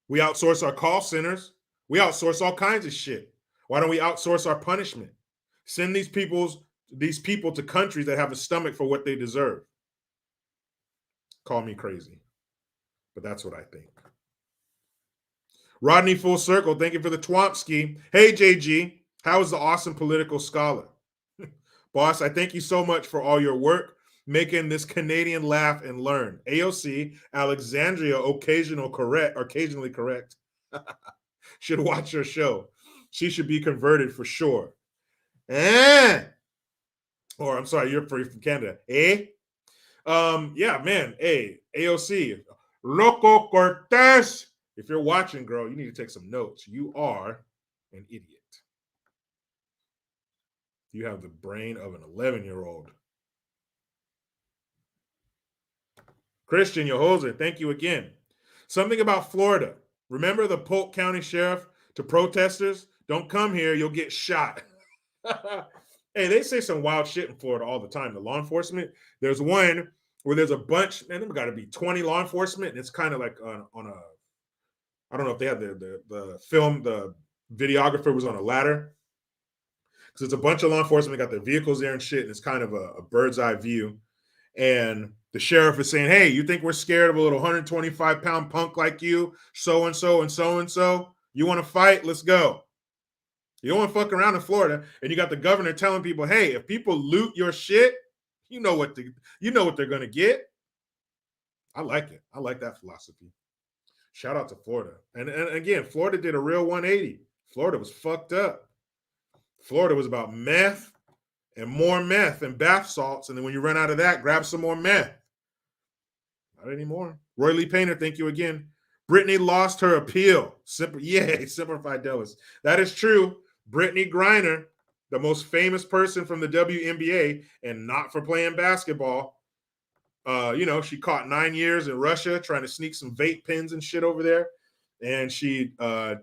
We outsource our call centers. We outsource all kinds of shit. Why don't we outsource our punishment? Send these people to countries that have a stomach for what they deserve. Call me crazy, but that's what I think. Rodney Full Circle, thank you for the Twompski. Hey, JG, how is the awesome political scholar? Boss, I thank you so much for all your work making this Canadian laugh and learn. AOC, Alexandria, occasionally correct. Should watch your show. She should be converted for sure. Or I'm sorry, you're from Canada. Yeah, man. Hey, AOC, Loco Cortez. If you're watching, girl, you need to take some notes. You are an idiot. You have the brain of an 11-year-old. Christian Yehozer, thank you again. Something about Florida. Remember the Polk County Sheriff to protesters? Don't come here, you'll get shot. Hey, they say some wild shit in Florida all the time. The law enforcement, there's one where there's a bunch, man, there's got to be 20 law enforcement, and it's kind of like on a, I don't know if they had the film, the videographer was on a ladder. Because it's a bunch of law enforcement, got their vehicles there and shit, and it's kind of a bird's eye view. And the sheriff is saying, hey, you think we're scared of a little 125-pound punk like you, so-and-so and so-and-so? You want to fight? Let's go. You don't want to fuck around in Florida. And you got the governor telling people, hey, if people loot your shit, you know what they're going to get. I like it. I like that philosophy. Shout out to Florida. And again, Florida did a real 180. Florida was fucked up. Florida was about meth and more meth and bath salts. And then when you run out of that, grab some more meth. Not anymore. Roy Lee Painter, thank you again. Brittany lost her appeal. Simplified Dallas. That is true. Brittany Griner, the most famous person from the WNBA, and not for playing basketball. She caught 9 years in Russia trying to sneak some vape pens and shit over there. And she had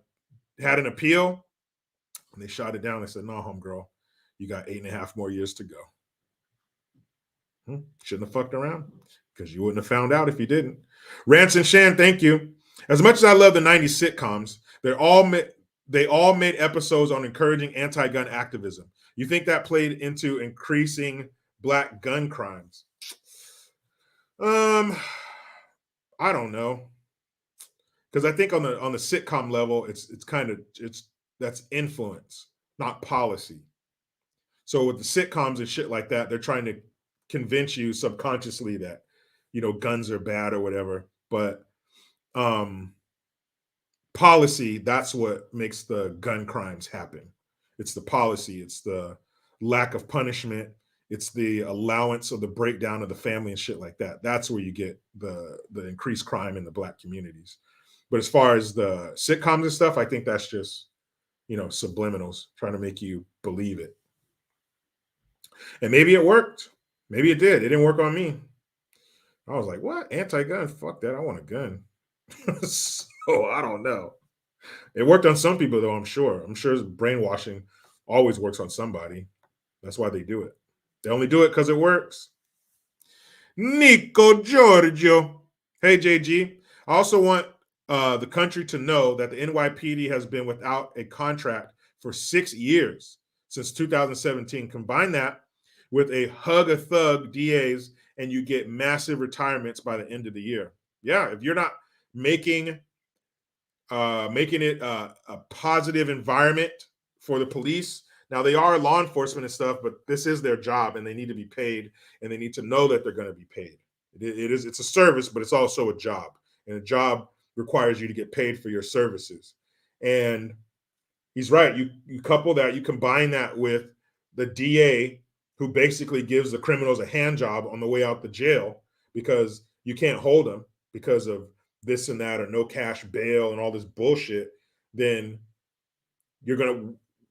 an appeal. And they shot it down. They said, no, homegirl, you got 8.5 more years to go. Shouldn't have fucked around because you wouldn't have found out if you didn't. Rance and Shan, thank you. As much as I love the 90s sitcoms, they all made episodes on encouraging anti-gun activism. You think that played into increasing Black gun crimes? I don't know. Because I think on the sitcom level, it's that's influence, not policy. So with the sitcoms and shit like that, they're trying to convince you subconsciously that, guns are bad or whatever. But policy, that's what makes the gun crimes happen. It's the policy. It's the lack of punishment. It's the allowance of the breakdown of the family and shit like that. That's where you get the increased crime in the Black communities. But as far as the sitcoms and stuff, I think that's just, subliminals, trying to make you believe it. And maybe it worked. Maybe it did. It didn't work on me. I was like, what? Anti-gun? Fuck that. I want a gun. So I don't know. It worked on some people, though, I'm sure. I'm sure brainwashing always works on somebody. That's why they do it. They only do it because it works. Nico Giorgio. Hey, JG. I also want the country to know that the NYPD has been without a contract for 6 years since 2017. Combine that with a hug a thug DAs and you get massive retirements by the end of the year. Yeah, if you're not making it a positive environment for the police. Now, they are law enforcement and stuff, but this is their job and they need to be paid and they need to know that they're going to be paid. It's a service, but it's also a job, and a job requires you to get paid for your services. And he's right. You couple that, you combine that with the DA who basically gives the criminals a hand job on the way out the jail because you can't hold them because of this and that or no cash bail and all this bullshit, then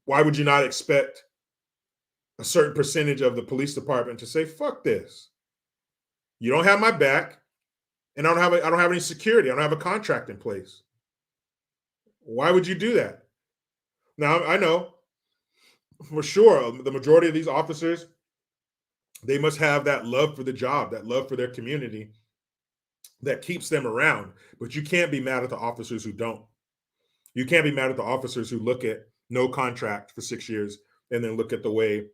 why would you not expect a certain percentage of the police department to say, fuck this. You don't have my back, and I don't have any security. I don't have a contract in place. Why would you do that? Now, I know for sure the majority of these officers, they must have that love for the job, that love for their community that keeps them around. But you can't be mad at the officers who don't. You can't be mad at the officers who look at no contract for 6 years and then look at the way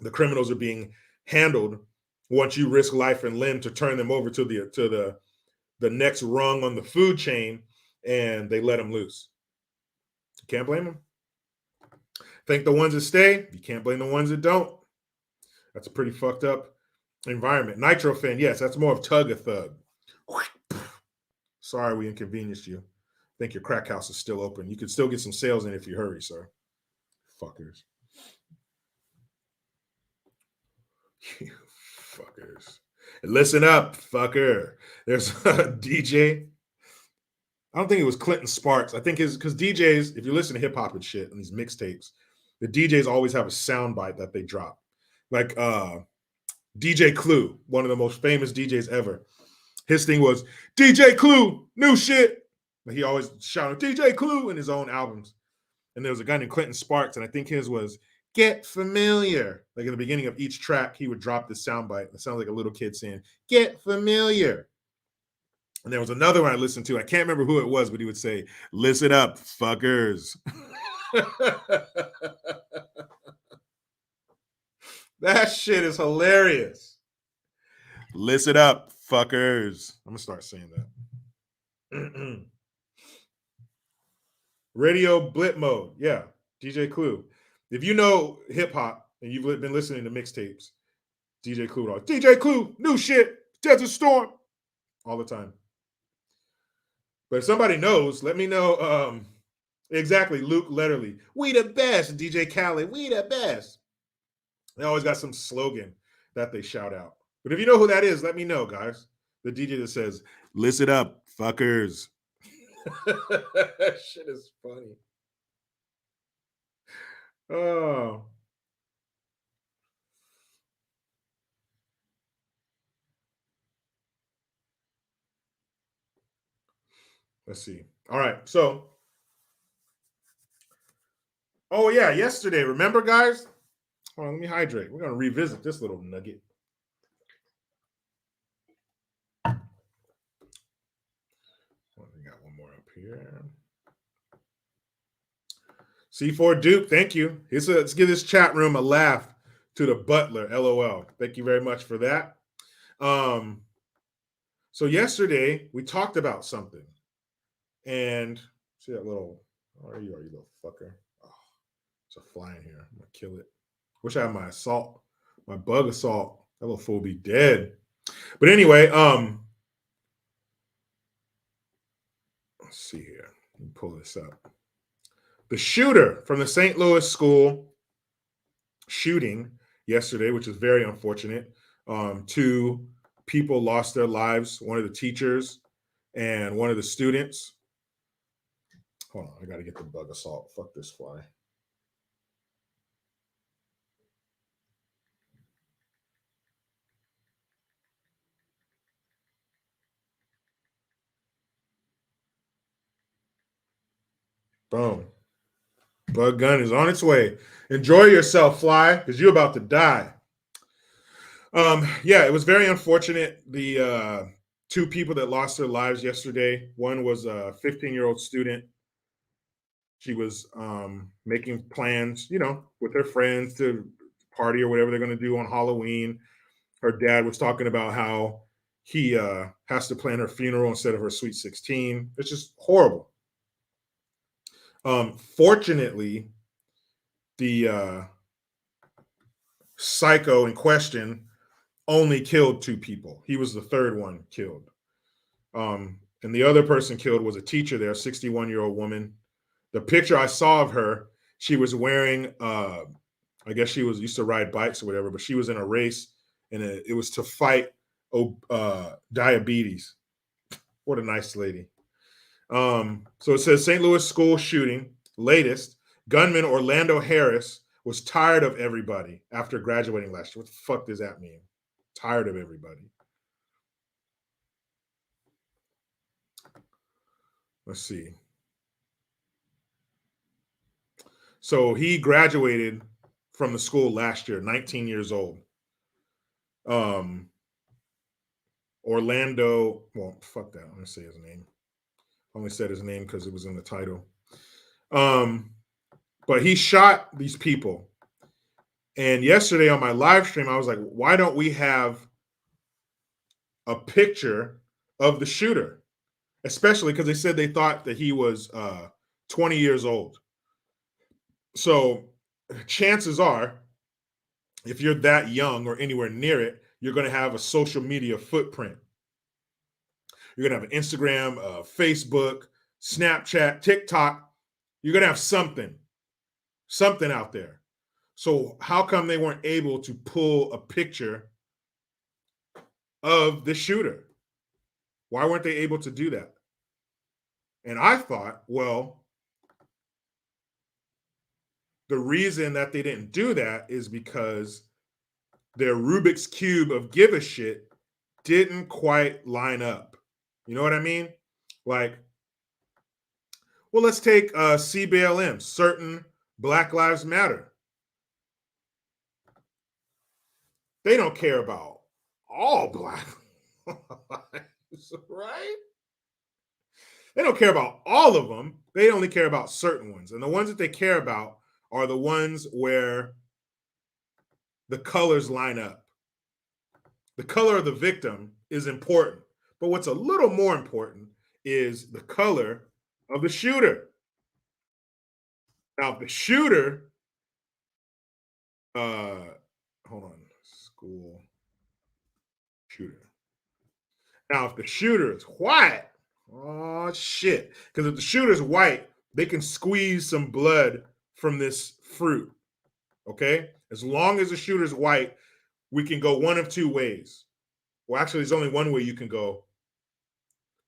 the criminals are being handled once you risk life and limb to turn them over to the next rung on the food chain, and they let them loose. You can't blame them. Think the ones that stay, you can't blame the ones that don't. That's a pretty fucked up environment. Nitrofan, yes, that's more of tug a thug. Sorry we inconvenienced you. I think your crack house is still open. You can still get some sales in if you hurry, sir. Fuckers. You fuckers. And listen up, fucker. There's a DJ. I don't think it was Clinton Sparks. I think it's because DJs, if you listen to hip hop and shit and these mixtapes, the DJs always have a soundbite that they drop. Like DJ Clue, one of the most famous DJs ever. His thing was DJ Clue, new shit. But he always shouted DJ Clue in his own albums. And there was a guy named Clinton Sparks, and I think his was Get Familiar. Like in the beginning of each track, he would drop this soundbite. It sounds like a little kid saying, Get familiar. And there was another one I listened to. I can't remember who it was, but he would say, listen up, fuckers. That shit is hilarious. Listen up, fuckers. I'm going to start saying that. Radio Blit Mode. Yeah, DJ Clue. If you know hip hop and you've been listening to mixtapes, DJ Clue. DJ Clue, new shit, Desert Storm, all the time. But if somebody knows, let me know. Exactly, Luke Letterly. We the best, DJ Khaled. We the best. They always got some slogan that they shout out. But if you know who that is, let me know, guys. The DJ that says, listen up, fuckers. That shit is funny. Oh. Let's see. All right. So, oh yeah, yesterday. Remember, guys? Hold on, let me hydrate. We're gonna revisit this little nugget. We got one more up here. C4 Duke, thank you. Let's give this chat room a laugh to the butler. LOL. Thank you very much for that. So yesterday we talked about something, and see that little. Where are you, little fucker? Oh, there's a fly in here. I'm gonna kill it. Wish I had my assault, my bug assault. That little fool be dead. But anyway, let's see here. Let me pull this up. The shooter from the St. Louis school shooting yesterday, which is very unfortunate. 2 people lost their lives, one of the teachers and one of the students. Hold on, I got to get the bug assault. Fuck this fly. Boom. Bug gun is on its way. Enjoy yourself, fly, because you're about to die. Yeah, it was very unfortunate. The 2 people that lost their lives yesterday. One was a 15-year-old student. She was making plans, with her friends to party or whatever they're going to do on Halloween. Her dad was talking about how he has to plan her funeral instead of her sweet 16. It's just horrible. Fortunately, the psycho in question only killed 2 people. He was the 3rd one killed. And the other person killed was a teacher there, a 61-year-old woman. The picture I saw of her, she was wearing, I guess she used to ride bikes or whatever, but she was in a race, and it was to fight diabetes. What a nice lady. So it says St. Louis school shooting, latest, gunman Orlando Harris was tired of everybody after graduating last year. What the fuck does that mean? Tired of everybody. Let's see. So he graduated from the school last year, 19 years old. Orlando, well, fuck that. I'm gonna say his name. I only said his name because it was in the title. But he shot these people. And yesterday on my live stream, I was like, why don't we have a picture of the shooter? Especially because they said they thought that he was 20 years old. So chances are, if you're that young or anywhere near it, you're going to have a social media footprint. You're going to have an Instagram, Facebook, Snapchat, TikTok. You're going to have something out there. So how come they weren't able to pull a picture of the shooter? Why weren't they able to do that? And I thought, well, the reason that they didn't do that is because their Rubik's Cube of give a shit didn't quite line up. You know what I mean? Like, well, let's take CBLM, certain Black Lives Matter. They don't care about all Black lives, right? They don't care about all of them. They only care about certain ones. And the ones that they care about are the ones where the colors line up. The color of the victim is important. But what's a little more important is the color of the shooter. Now, if the shooter, hold on, school shooter. Now, if the shooter is white, oh shit. Because if the shooter's white, they can squeeze some blood from this fruit. Okay? As long as the shooter's white, we can go one of two ways. Well, actually, there's only one way you can go.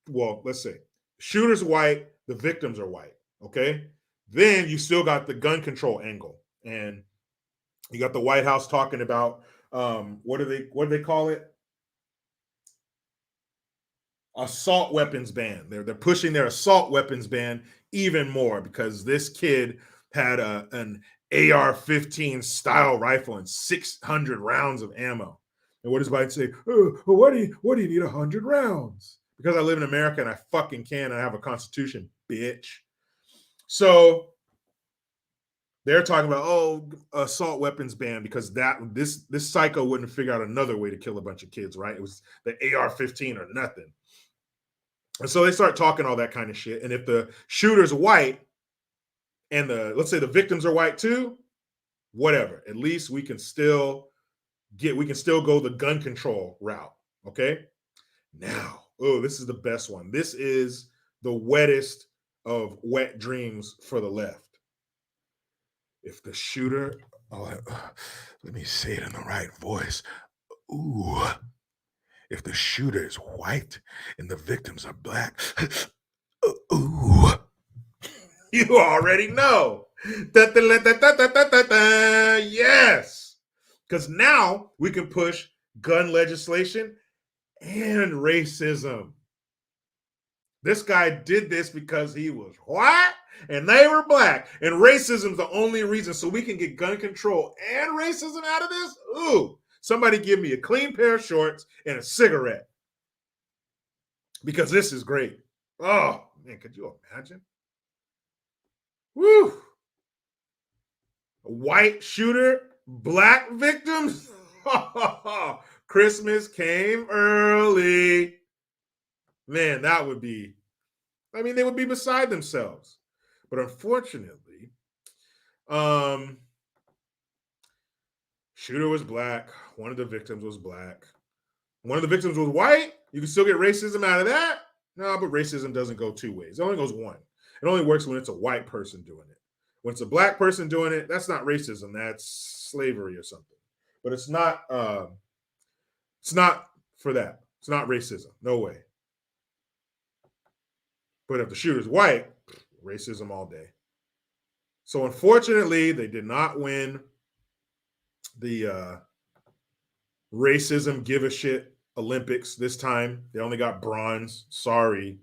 Well, let's say shooter's white, the victims are white. Okay? Then you still got the gun control angle. And you got the Whitehouse talking about what do they call it? Assault weapons ban. They're pushing their assault weapons ban even more because this kid had an AR-15 style rifle and 600 rounds of ammo. And what does Biden say? Oh, well, what do you need 100 rounds? Because I live in America and I fucking can. I have a constitution, bitch. So they're talking about assault weapons ban because this psycho wouldn't figure out another way to kill a bunch of kids, right? It was the AR-15 or nothing. And so they start talking all that kind of shit. And if the shooter's white and let's say the victims are white too, whatever. At least we can still go the gun control route. Okay. Now, this is the best one. This is the wettest of wet dreams for the left. If the shooter, let me say it in the right voice. Ooh. If the shooter is white and the victims are black, ooh, you already know. Yes. Because now we can push gun legislation and racism. This guy did this because he was white and they were black. And racism's the only reason. So we can get gun control and racism out of this? Ooh. Somebody give me a clean pair of shorts and a cigarette. Because this is great. Oh, man, could you imagine? Woo. A white shooter, black victims. Christmas came early. Man, they would be beside themselves. But unfortunately, shooter was black. One of the victims was black. One of the victims was white. You can still get racism out of that. No, but racism doesn't go two ways. It only goes one. It only works when it's a white person doing it. When it's a black person doing it, that's not racism. That's slavery or something. But it's not for that. It's not racism. No way. But if the shooter's white, racism all day. So unfortunately, they did not win the racism give a shit Olympics this time. They only got bronze. Sorry.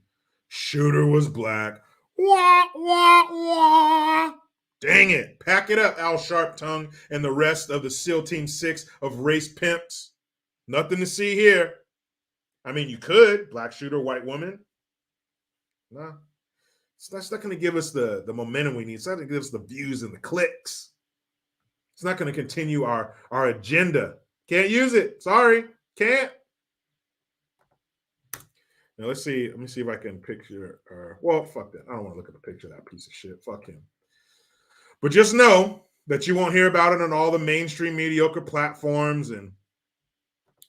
Shooter was black. Wah, wah, wah. Dang it. Pack it up, Al Sharptongue and the rest of the SEAL Team 6 of race pimps. Nothing to see here. I mean, you could. Black shooter, white woman. No. That's not going to give us the momentum we need. It's not going to give us the views and the clicks. It's not going to continue our agenda. Can't use it. Sorry. Can't. Now let's see. Let me see if I can picture. Well, fuck that. I don't want to look at the picture of that piece of shit. Fuck him. But just know that you won't hear about it on all the mainstream mediocre platforms, and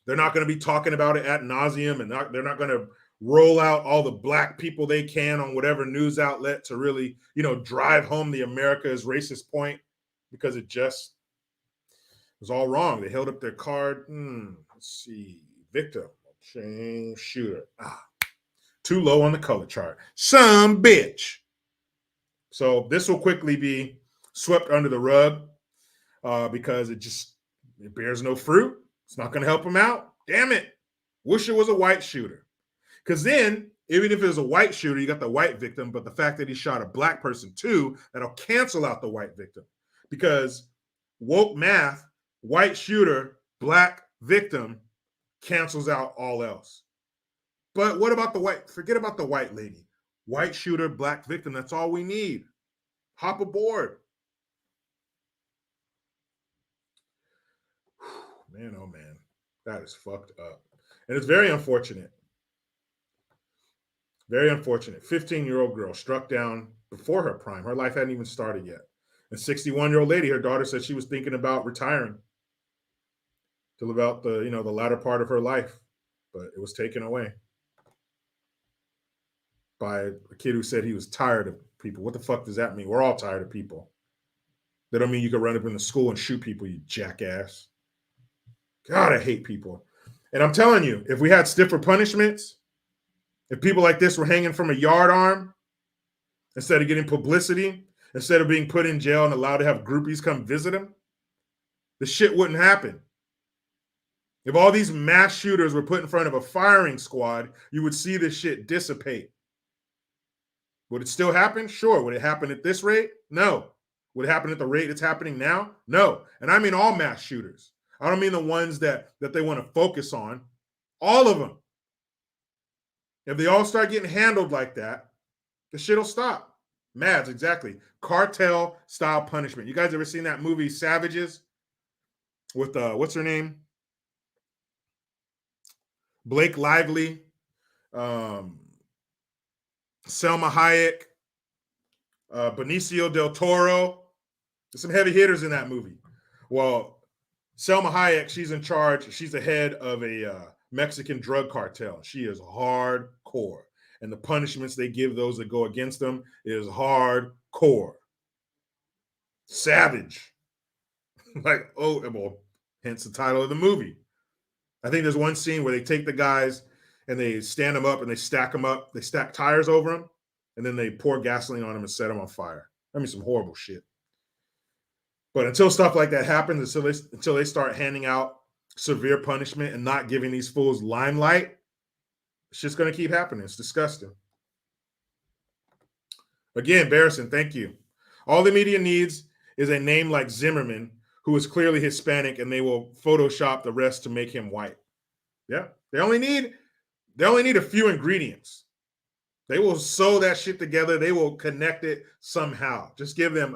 they're not going to be talking about it ad nauseum, and they're not going to roll out all the black people they can on whatever news outlet to really, drive home the America is racist point, because it just was all wrong. They held up their card. Let's see. Victim. Change shooter. Too low on the color chart. Some bitch. So this will quickly be swept under the rug because it bears no fruit. It's not going to help him out. Damn it. Wish it was a white shooter. Because then, even if it was a white shooter, you got the white victim, but the fact that he shot a black person too, that'll cancel out the white victim. Because woke math, white shooter, black victim cancels out all else. But what about the white? Forget about the white lady. White shooter, black victim. That's all we need. Hop aboard. Man, oh man. That is fucked up. And it's very unfortunate. Very unfortunate. 15-year-old girl struck down before her prime. Her life hadn't even started yet. And 61-year-old lady, her daughter said she was thinking about retiring to live out the latter part of her life. But it was taken away by a kid who said he was tired of people. What the fuck does that mean? We're all tired of people. That don't mean you can run up in the school and shoot people, you jackass. God, I hate people. And I'm telling you, if we had stiffer punishments, if people like this were hanging from a yard arm, instead of getting publicity, instead of being put in jail and allowed to have groupies come visit them, the shit wouldn't happen. If all these mass shooters were put in front of a firing squad, you would see this shit dissipate. Would it still happen? Sure. Would it happen at this rate? No. Would it happen at the rate it's happening now? No. And I mean all mass shooters. I don't mean the ones that they want to focus on. All of them. If they all start getting handled like that, the shit will stop. Mads, exactly. Cartel style punishment. You guys ever seen that movie Savages? With what's her name? Blake Lively, Selma Hayek, Benicio del Toro. There's some heavy hitters in that movie. Well, Selma Hayek, she's in charge. She's the head of a Mexican drug cartel. She is hardcore. And the punishments they give those that go against them is hardcore. Savage. Like, well, hence the title of the movie. I think there's one scene where they take the guys and they stand them up and they stack them up. They stack tires over them, and then they pour gasoline on them and set them on fire. I mean, some horrible shit. But until stuff like that happens, until they start handing out severe punishment and not giving these fools limelight, it's just going to keep happening. It's disgusting. Again, Barrison, thank you. All the media needs is a name like Zimmerman, who is clearly Hispanic, and they will Photoshop the rest to make him white. Yeah, they only need a few ingredients. They will sew that shit together. They will connect it somehow. Just give them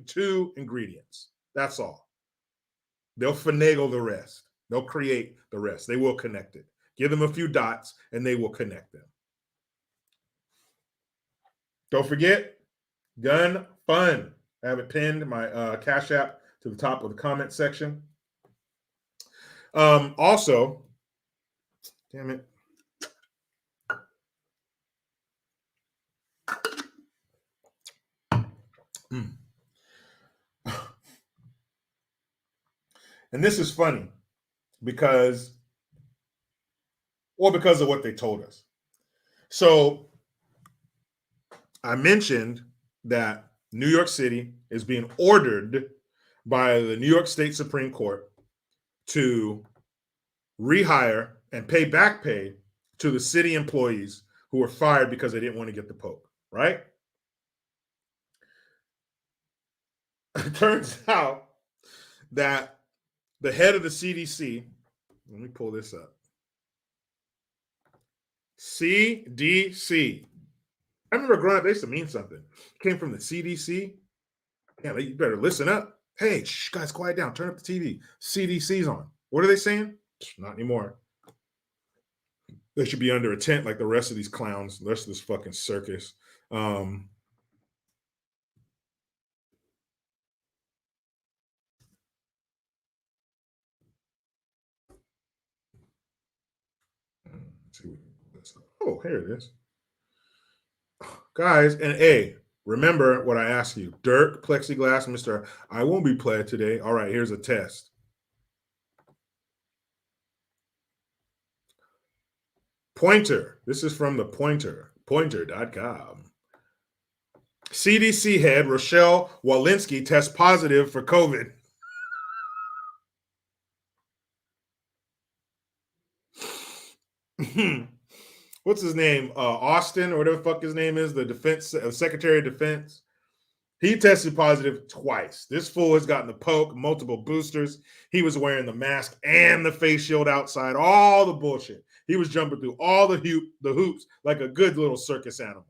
2 ingredients. That's all. They'll finagle the rest. They'll create the rest. They will connect it. Give them a few dots, and they will connect them. Don't forget, gun fun. I have it pinned, my Cash App, to the top of the comment section. Also, damn it. And this is funny because of what they told us. So I mentioned that New York City is being ordered by the New York State Supreme Court to rehire and pay back pay to the city employees who were fired because they didn't want to get the Pope, right? It turns out that the head of the CDC, let me pull this up. CDC. I remember growing up, they used to mean something. It came from the CDC. Yeah, you better listen up. Hey, shh, guys, quiet down. Turn up the TV. CDC's on. What are they saying? Not anymore. They should be under a tent like the rest of these clowns, the rest of this fucking circus. Let's see. Oh, here it is. Guys, and A, remember what I asked you. Dirk, plexiglass, Mr. I won't be playing today. All right, here's a test. Pointer. This is from the Pointer, pointer.com. CDC head Rochelle Walensky tests positive for COVID. What's his name? Austin, or whatever the fuck his name is, the defense Secretary of Defense. He tested positive twice. This fool has gotten the poke, multiple boosters. He was wearing the mask and the face shield outside, all the bullshit. He was jumping through all the hoops like a good little circus animal.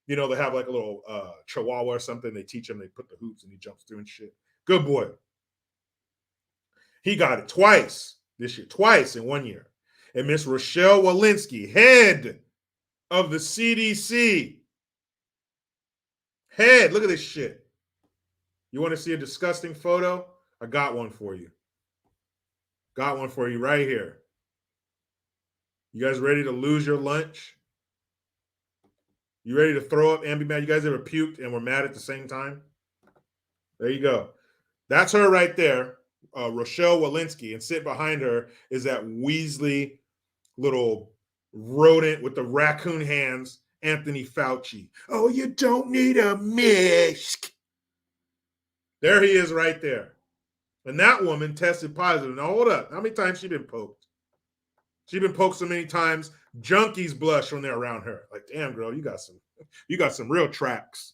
You know, they have like a little chihuahua or something. They teach him, they put the hoops and he jumps through and shit. Good boy. He got it twice this year, twice in 1 year. And Miss Rochelle Walensky, head of the CDC. Head, look at this shit. You want to see a disgusting photo? I got one for you. Got one for you right here. You guys ready to lose your lunch? You ready to throw up and be mad? You guys ever puked and were mad at the same time? There you go. That's her right there, Rochelle Walensky. And sitting behind her is that Weasley little rodent with the raccoon hands, Anthony Fauci. Oh, you don't need a mask. There he is right there. And that woman tested positive. Now, hold up. How many times she been poked? She been poked so many times, junkies blush when they're around her. Like, damn, girl, you got some real tracks.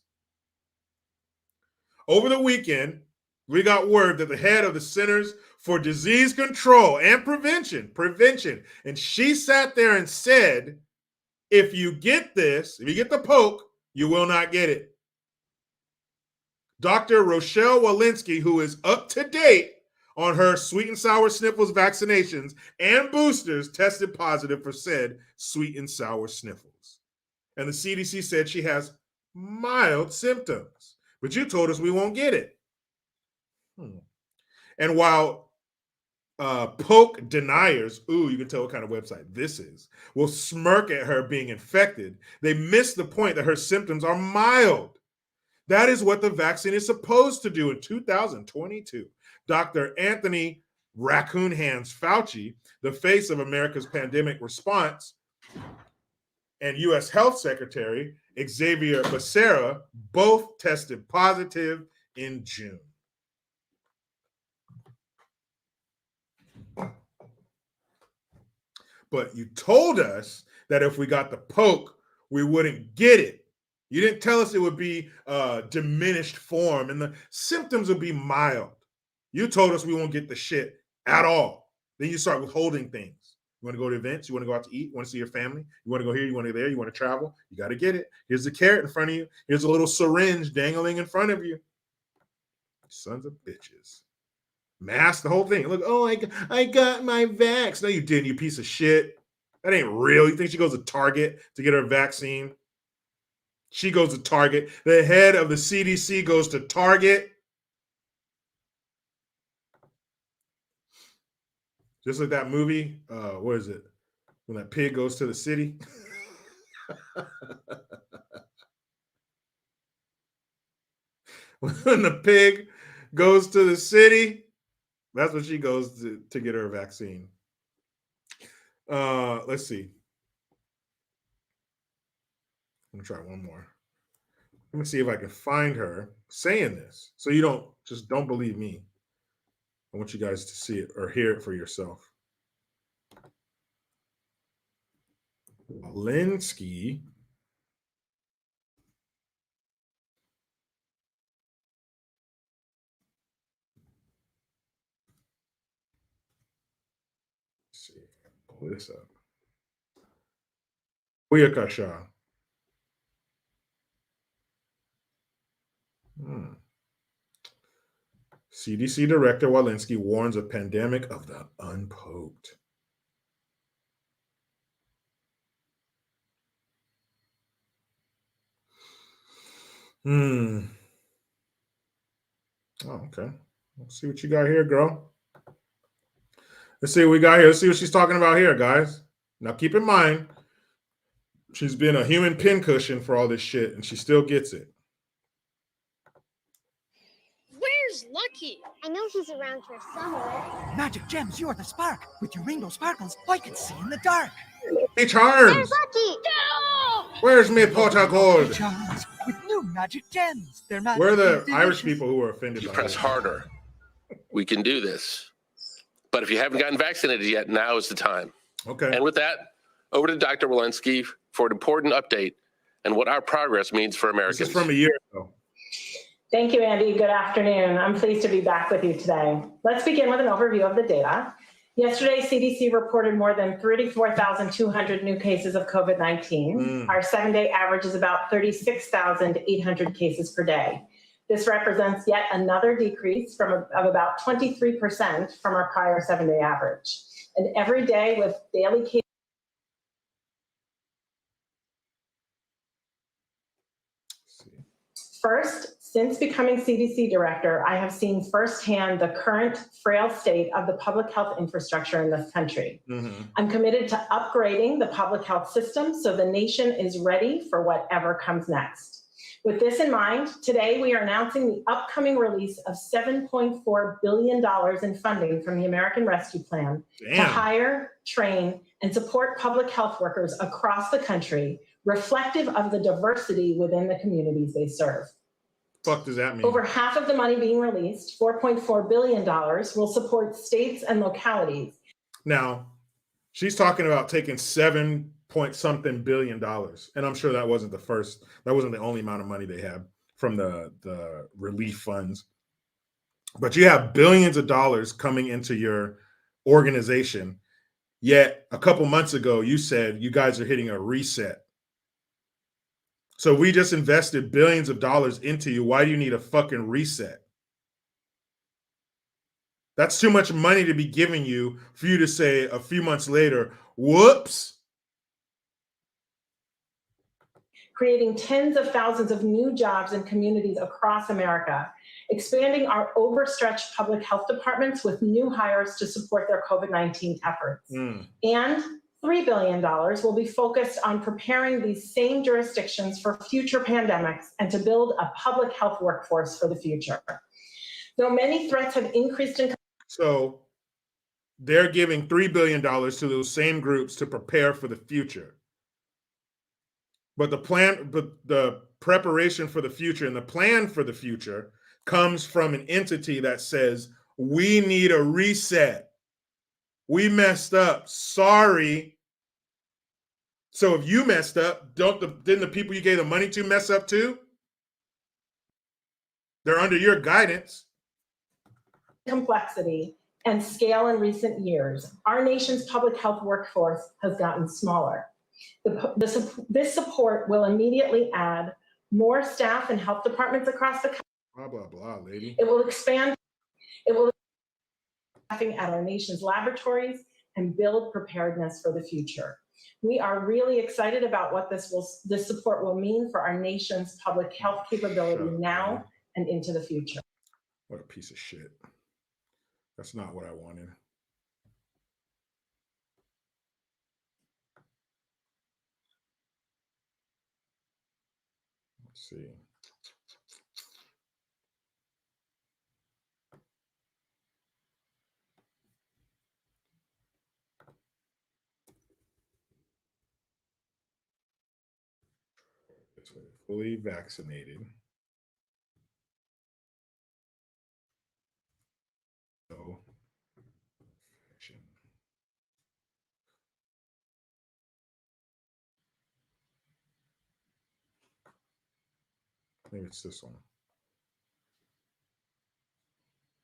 Over the weekend, we got word that the head of the Centers for Disease Control and Prevention, and she sat there and said, if you get this, if you get the poke, you will not get it. Dr. Rochelle Walensky, who is up to date on her sweet and sour sniffles vaccinations and boosters, tested positive for said sweet and sour sniffles. And the CDC said she has mild symptoms, but you told us we won't get it. And while poke deniers, ooh, you can tell what kind of website this is, will smirk at her being infected, they miss the point that her symptoms are mild. That is what the vaccine is supposed to do in 2022. Dr. Anthony Raccoon Hands Fauci, the face of America's pandemic response, and U.S. Health Secretary Xavier Becerra both tested positive in June. But you told us that if we got the poke, we wouldn't get it. You didn't tell us it would be diminished form and the symptoms would be mild. You told us we won't get the shit at all. Then you start withholding things. You want to go to events? You want to go out to eat? You want to see your family? You want to go here? You want to go there? You want to travel? You got to get it. Here's the carrot in front of you. Here's a little syringe dangling in front of you. Sons of bitches. Mask the whole thing. Look, oh, I got my vax. No, you didn't, you piece of shit. That ain't real. You think she goes to Target to get her vaccine? She goes to Target. The head of the CDC goes to Target. Just like that movie. What is it? When that pig goes to the city. When the pig goes to the city, that's what she goes to get her vaccine. Let's see. I'm gonna try one more. Let me see if I can find her saying this. So you don't believe me. I want you guys to see it or hear it for yourself. Walensky. Let's see. Pull this up. Buyakasha. CDC Director Walensky warns of pandemic of the unpoked. Oh, okay. Let's see what you got here, girl. Let's see what we got here. Let's see what she's talking about here, guys. Now, keep in mind, she's been a human pincushion for all this shit, and she still gets it. Where's Lucky? I know he's around here somewhere. Magic gems, you're the spark. With your rainbow sparkles, I can see in the dark. Hey, Charms! There's Lucky! No! Where's me pot of gold? Hey, Charms, with new magic gems. They're magic. Where are the delicious. Irish people who are offended You by press this? harder. We can do this. But if you haven't gotten vaccinated yet, now is the time. Okay. And with that, over to Dr. Walensky for an important update and what our progress means for Americans. This is from a year ago. Thank you, Andy. Good afternoon. I'm pleased to be back with you today. Let's begin with an overview of the data. Yesterday, CDC reported more than 34,200 new cases of COVID-19. Our 7-day average is about 36,800 cases per day. This represents yet another decrease of about 23% from our prior 7-day average. And every day with daily cases. First, since becoming CDC director, I have seen firsthand the current frail state of the public health infrastructure in this country. I'm committed to upgrading the public health system so the nation is ready for whatever comes next. With this in mind, today we are announcing the upcoming release of $7.4 billion in funding from the American Rescue Plan to hire, train, and support public health workers across the country, reflective of the diversity within the communities they serve. Fuck does that mean? Over half of the money being released, $4.4 billion, will support states and localities. Now, she's talking about taking 7-point-something billion dollars. And I'm sure that wasn't the only amount of money they had from the relief funds. But you have billions of dollars coming into your organization. Yet a couple months ago, you said you guys are hitting a reset. So we just invested billions of dollars into you. Why do you need a fucking reset? That's too much money to be giving you for you to say a few months later, whoops. Creating tens of thousands of new jobs in communities across America, expanding our overstretched public health departments with new hires to support their COVID-19 efforts. And $3 billion will be focused on preparing these same jurisdictions for future pandemics and to build a public health workforce for the future. Though many threats have increased in... So they're giving $3 billion to those same groups to prepare for the future. But the preparation for the future and the plan for the future comes from an entity that says, we need a reset. We messed up. Sorry. So if you messed up, didn't the people you gave the money to mess up too? They're under your guidance. Complexity and scale in recent years, our nation's public health workforce has gotten smaller. This support will immediately add more staff in health departments across the country. Blah, blah, blah, lady. It will expand staffing at our nation's laboratories and build preparedness for the future. We are really excited about what this support will mean for our nation's public health capability now and into the future. What a piece of shit. That's not what I wanted. Let's see. Fully vaccinated. So, maybe it's this one.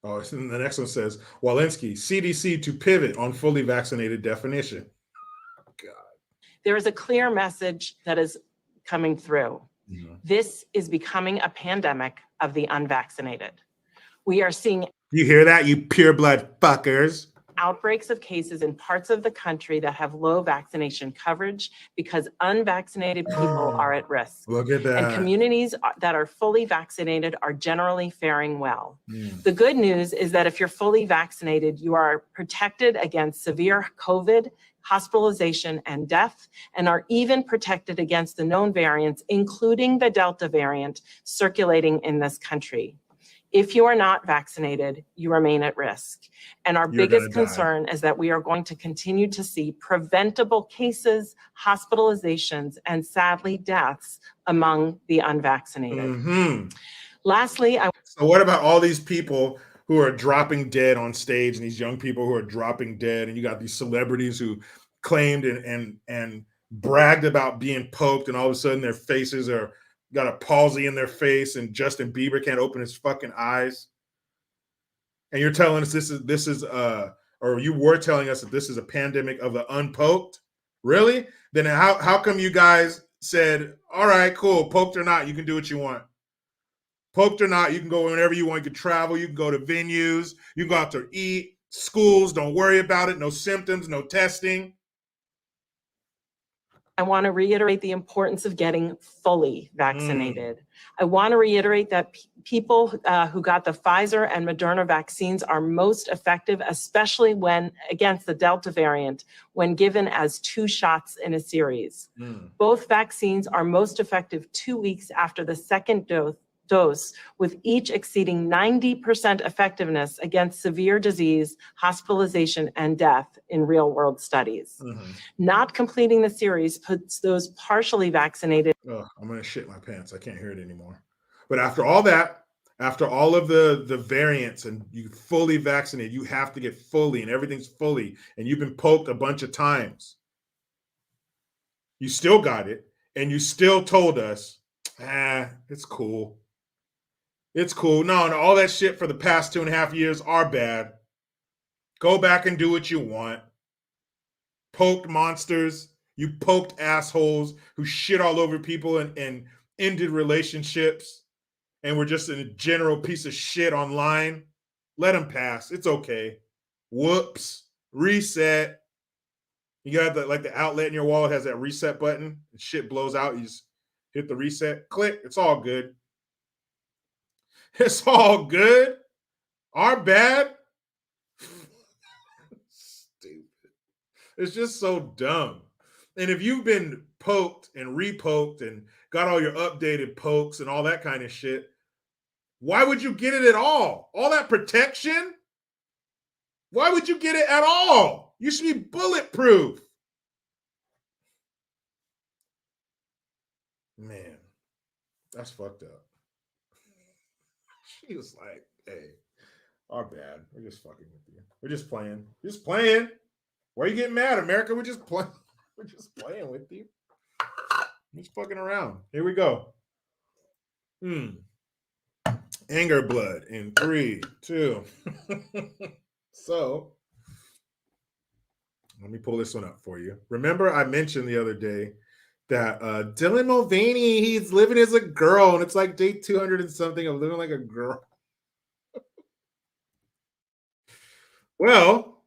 Oh, and the next one says Walensky, CDC to pivot on fully vaccinated definition. God. There is a clear message that is coming through. Mm-hmm. This is becoming a pandemic of the unvaccinated. We are seeing You hear that, you pureblood fuckers? outbreaks of cases in parts of the country that have low vaccination coverage because unvaccinated people are at risk. Look at that. And communities that are fully vaccinated are generally faring well. Mm. The good news is that if you're fully vaccinated, you are protected against severe COVID, hospitalization, and death, and are even protected against the known variants, including the Delta variant circulating in this country. If you are not vaccinated, you remain at risk. And our biggest concern is that we are going to continue to see preventable cases, hospitalizations, and sadly deaths among the unvaccinated. Mm-hmm. Lastly, so what about all these people who are dropping dead on stage, and these young people who are dropping dead, and you got these celebrities who claimed and bragged about being poked, and all of a sudden their faces are got a palsy in their face, and Justin Bieber can't open his fucking eyes. And you're telling us this is or you were telling us that this is a pandemic of the unpoked? Really? Then how come you guys said, all right, cool, poked or not, you can do what you want? Poked or not, you can go whenever you want. You can travel, you can go to venues, you can go out to eat, schools, don't worry about it, no symptoms, no testing. I want to reiterate the importance of getting fully vaccinated. I want to reiterate that people who got the Pfizer and Moderna vaccines are most effective, especially when against the Delta variant, when given as 2 shots in a series. Both vaccines are most effective 2 weeks after the second dose, with each exceeding 90% effectiveness against severe disease, hospitalization, and death in real-world studies. Not completing the series puts those partially vaccinated. Oh, I'm gonna shit my pants. I can't hear it anymore. But after all that, after all of the variants, and you fully vaccinated, you have to get fully, and everything's fully, and you've been poked a bunch of times. You still got it, and you still told us, it's cool. It's cool. No, all that shit for the past 2.5 years are bad. Go back and do what you want. Poked monsters. You poked assholes who shit all over people and ended relationships and were just a general piece of shit online. Let them pass. It's okay. Whoops. Reset. You got the outlet in your wall has that reset button. And shit blows out. You just hit the reset. Click. It's all good. It's all good. Our bad. Stupid. It's just so dumb. And if you've been poked and repoked and got all your updated pokes and all that kind of shit, why would you get it at all? All that protection? Why would you get it at all? You should be bulletproof. Man, that's fucked up. She was like, hey, our bad. We're just fucking with you. We're just playing. Just playing. Why are you getting mad, America? We're just playing. We're just playing with you. Just fucking around. Here we go. Anger blood in 3, 2. So, let me pull this one up for you. Remember, I mentioned the other day that Dylan Mulvaney, he's living as a girl, and it's like day 200 and something of living like a girl. Well,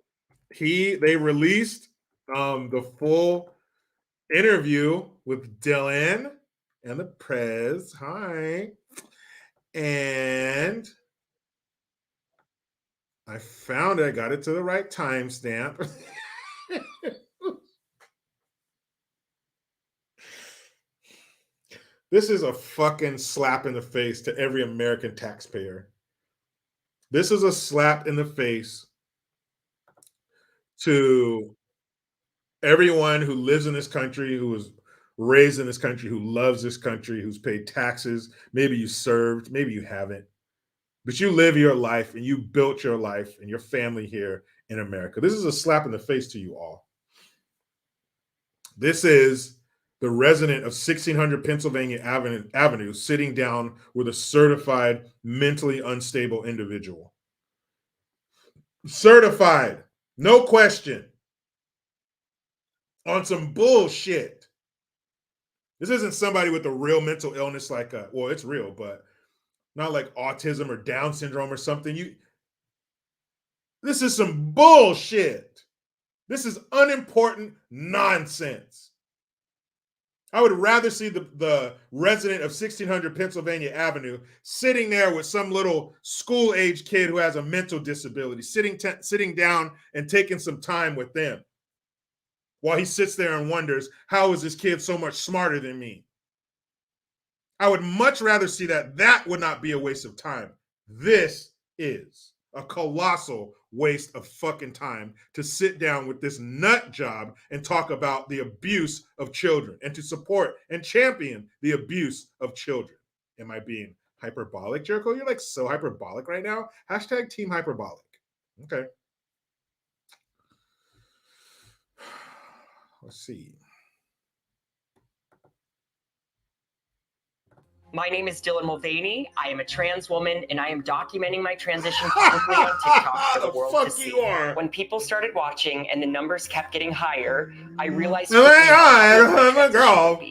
they released the full interview with Dylan and the press. Hi. And I found it. I got it to the right timestamp. This is a fucking slap in the face to every American taxpayer. This is a slap in the face to everyone who lives in this country, who was raised in this country, who loves this country, who's paid taxes. Maybe you served, maybe you haven't. But you live your life and you built your life and your family here in America. This is a slap in the face to you all. This is the resident of 1600 Pennsylvania Avenue sitting down with a certified mentally unstable individual. Certified, no question, on some bullshit. This isn't somebody with a real mental illness like, well, it's real, but not like autism or Down syndrome or something. This is some bullshit. This is unimportant nonsense. I would rather see the resident of 1600 Pennsylvania Avenue sitting there with some little school-age kid who has a mental disability, sitting down and taking some time with them while he sits there and wonders, how is this kid so much smarter than me? I would much rather see that. That would not be a waste of time. This is a colossal waste of fucking time to sit down with this nut job and talk about the abuse of children and to support and champion the abuse of children. Am I being hyperbolic, Jericho? You're like so hyperbolic right now. Hashtag team hyperbolic. Okay. Let's see. My name is Dylan Mulvaney. I am a trans woman, and I am documenting my transition publicly on TikTok for the world to see. When people started watching and the numbers kept getting higher, I realized I'm a girl.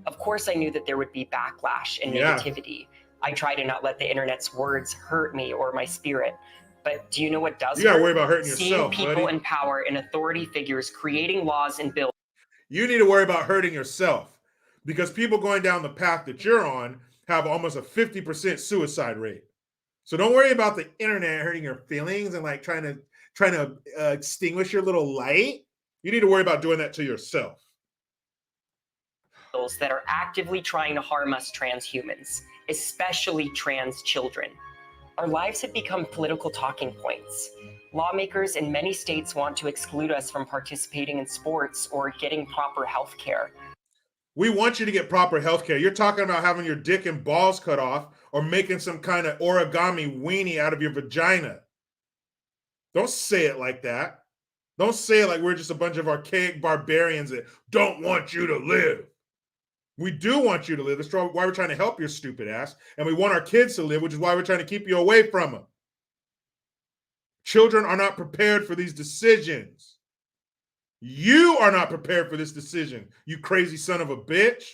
Of course, I knew that there would be backlash and negativity. I try to not let the internet's words hurt me or my spirit. But do you know what does? You gotta worry about hurting yourself, seeing people buddy. in power and authority figures creating laws and bills. You need to worry about hurting yourself, because people going down the path that you're on have almost a 50% suicide rate. So don't worry about the internet hurting your feelings and like trying to extinguish your little light. You need to worry about doing that to yourself. That are actively trying to harm us trans humans, especially trans children. Our lives have become political talking points. Lawmakers in many states want to exclude us from participating in sports or getting proper health care. We want you to get proper health care. You're talking about having your dick and balls cut off or making some kind of origami weenie out of your vagina. Don't say it like that. Don't say it like we're just a bunch of archaic barbarians that don't want you to live. We do want you to live. That's why we're trying to help your stupid ass. And we want our kids to live, which is why we're trying to keep you away from them. Children are not prepared for these decisions. You are not prepared for this decision, you crazy son of a bitch.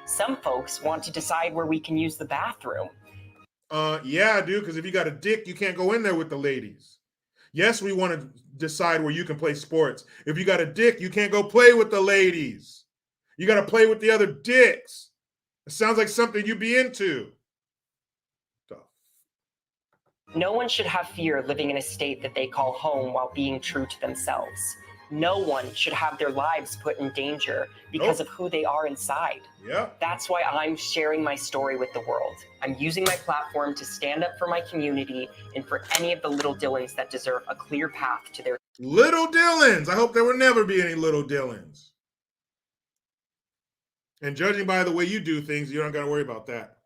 Some folks want to decide where we can use the bathroom. Yeah, dude, because if you got a dick, you can't go in there with the ladies. Yes, we want to decide where you can play sports. If you got a dick, you can't go play with the ladies. You got to play with the other dicks. It sounds like something you'd be into. No one should have fear living in a state that they call home while being true to themselves. No one should have their lives put in danger because of who they are inside. Yeah. That's why I'm sharing my story with the world. I'm using my platform to stand up for my community and for any of the little Dylans that deserve a clear path to their... Little Dylans! I hope there will never be any little Dylans. And judging by the way you do things, you don't got to worry about that.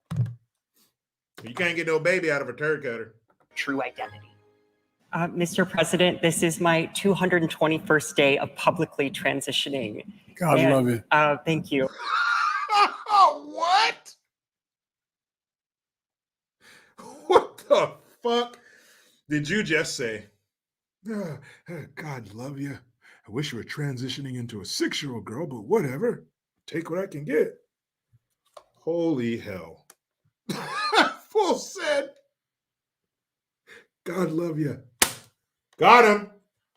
You can't get no baby out of a turd cutter. True identity. Mr. President, this is my 221st day of publicly transitioning. God love you. Thank you. What? What the fuck did you just say? God love you. I wish you were transitioning into a 6-year-old girl, but whatever. Take what I can get. Holy hell. Full said. God love you. Got him.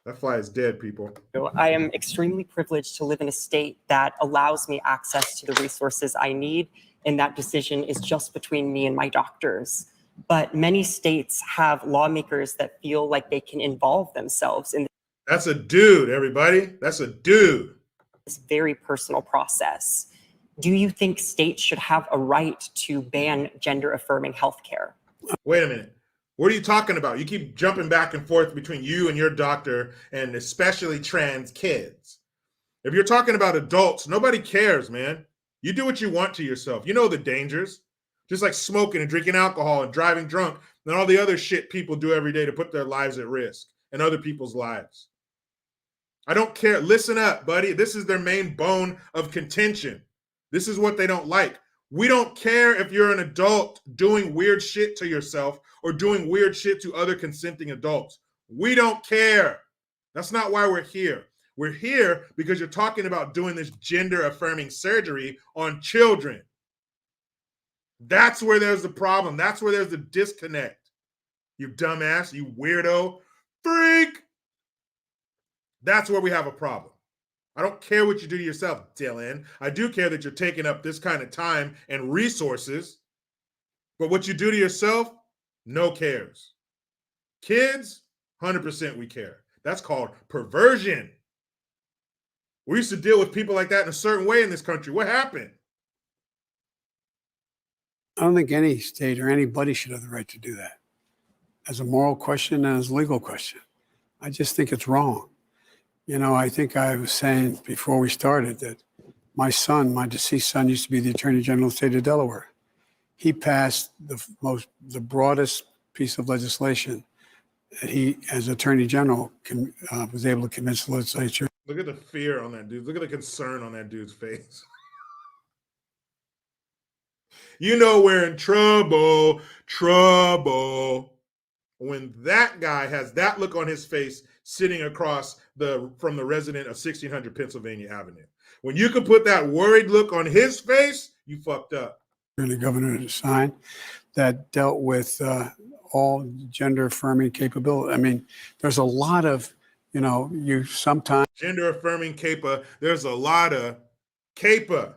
That fly is dead, people. I am extremely privileged to live in a state that allows me access to the resources I need, and that decision is just between me and my doctors. But many states have lawmakers that feel like they can involve themselves in That's a dude, everybody. That's a dude. This very personal process. Do you think states should have a right to ban gender-affirming healthcare? Wait a minute. What are you talking about? You keep jumping back and forth between you and your doctor, and especially trans kids. If you're talking about adults, nobody cares, man. You do what you want to yourself. You know the dangers. Just like smoking and drinking alcohol and driving drunk and all the other shit people do every day to put their lives at risk and other people's lives. I don't care. Listen up, buddy. This is their main bone of contention. This is what they don't like. We don't care if you're an adult doing weird shit to yourself or doing weird shit to other consenting adults. We don't care. That's not why we're here. We're here because you're talking about doing this gender-affirming surgery on children. That's where there's the problem. That's where there's the disconnect. You dumbass, you weirdo, freak. That's where we have a problem. I don't care what you do to yourself, Dylan. I do care that you're taking up this kind of time and resources. But what you do to yourself, no cares. Kids, 100% we care. That's called perversion. We used to deal with people like that in a certain way in this country. What happened? I don't think any state or anybody should have the right to do that. As a moral question and as a legal question. I just think it's wrong. You know, I think I was saying before we started that my son, my deceased son, used to be the Attorney General of the state of Delaware. He passed the broadest piece of legislation that he, as Attorney General, was able to convince the legislature. Look at the fear on that dude. Look at the concern on that dude's face. You know we're in trouble. When that guy has that look on his face sitting across from the resident of 1600 Pennsylvania Avenue. When you can put that worried look on his face, you fucked up. The governor to sign that dealt with all gender affirming capability. I mean, there's a lot of, you know, you sometimes. Gender affirming CAPA. There's a lot of CAPA.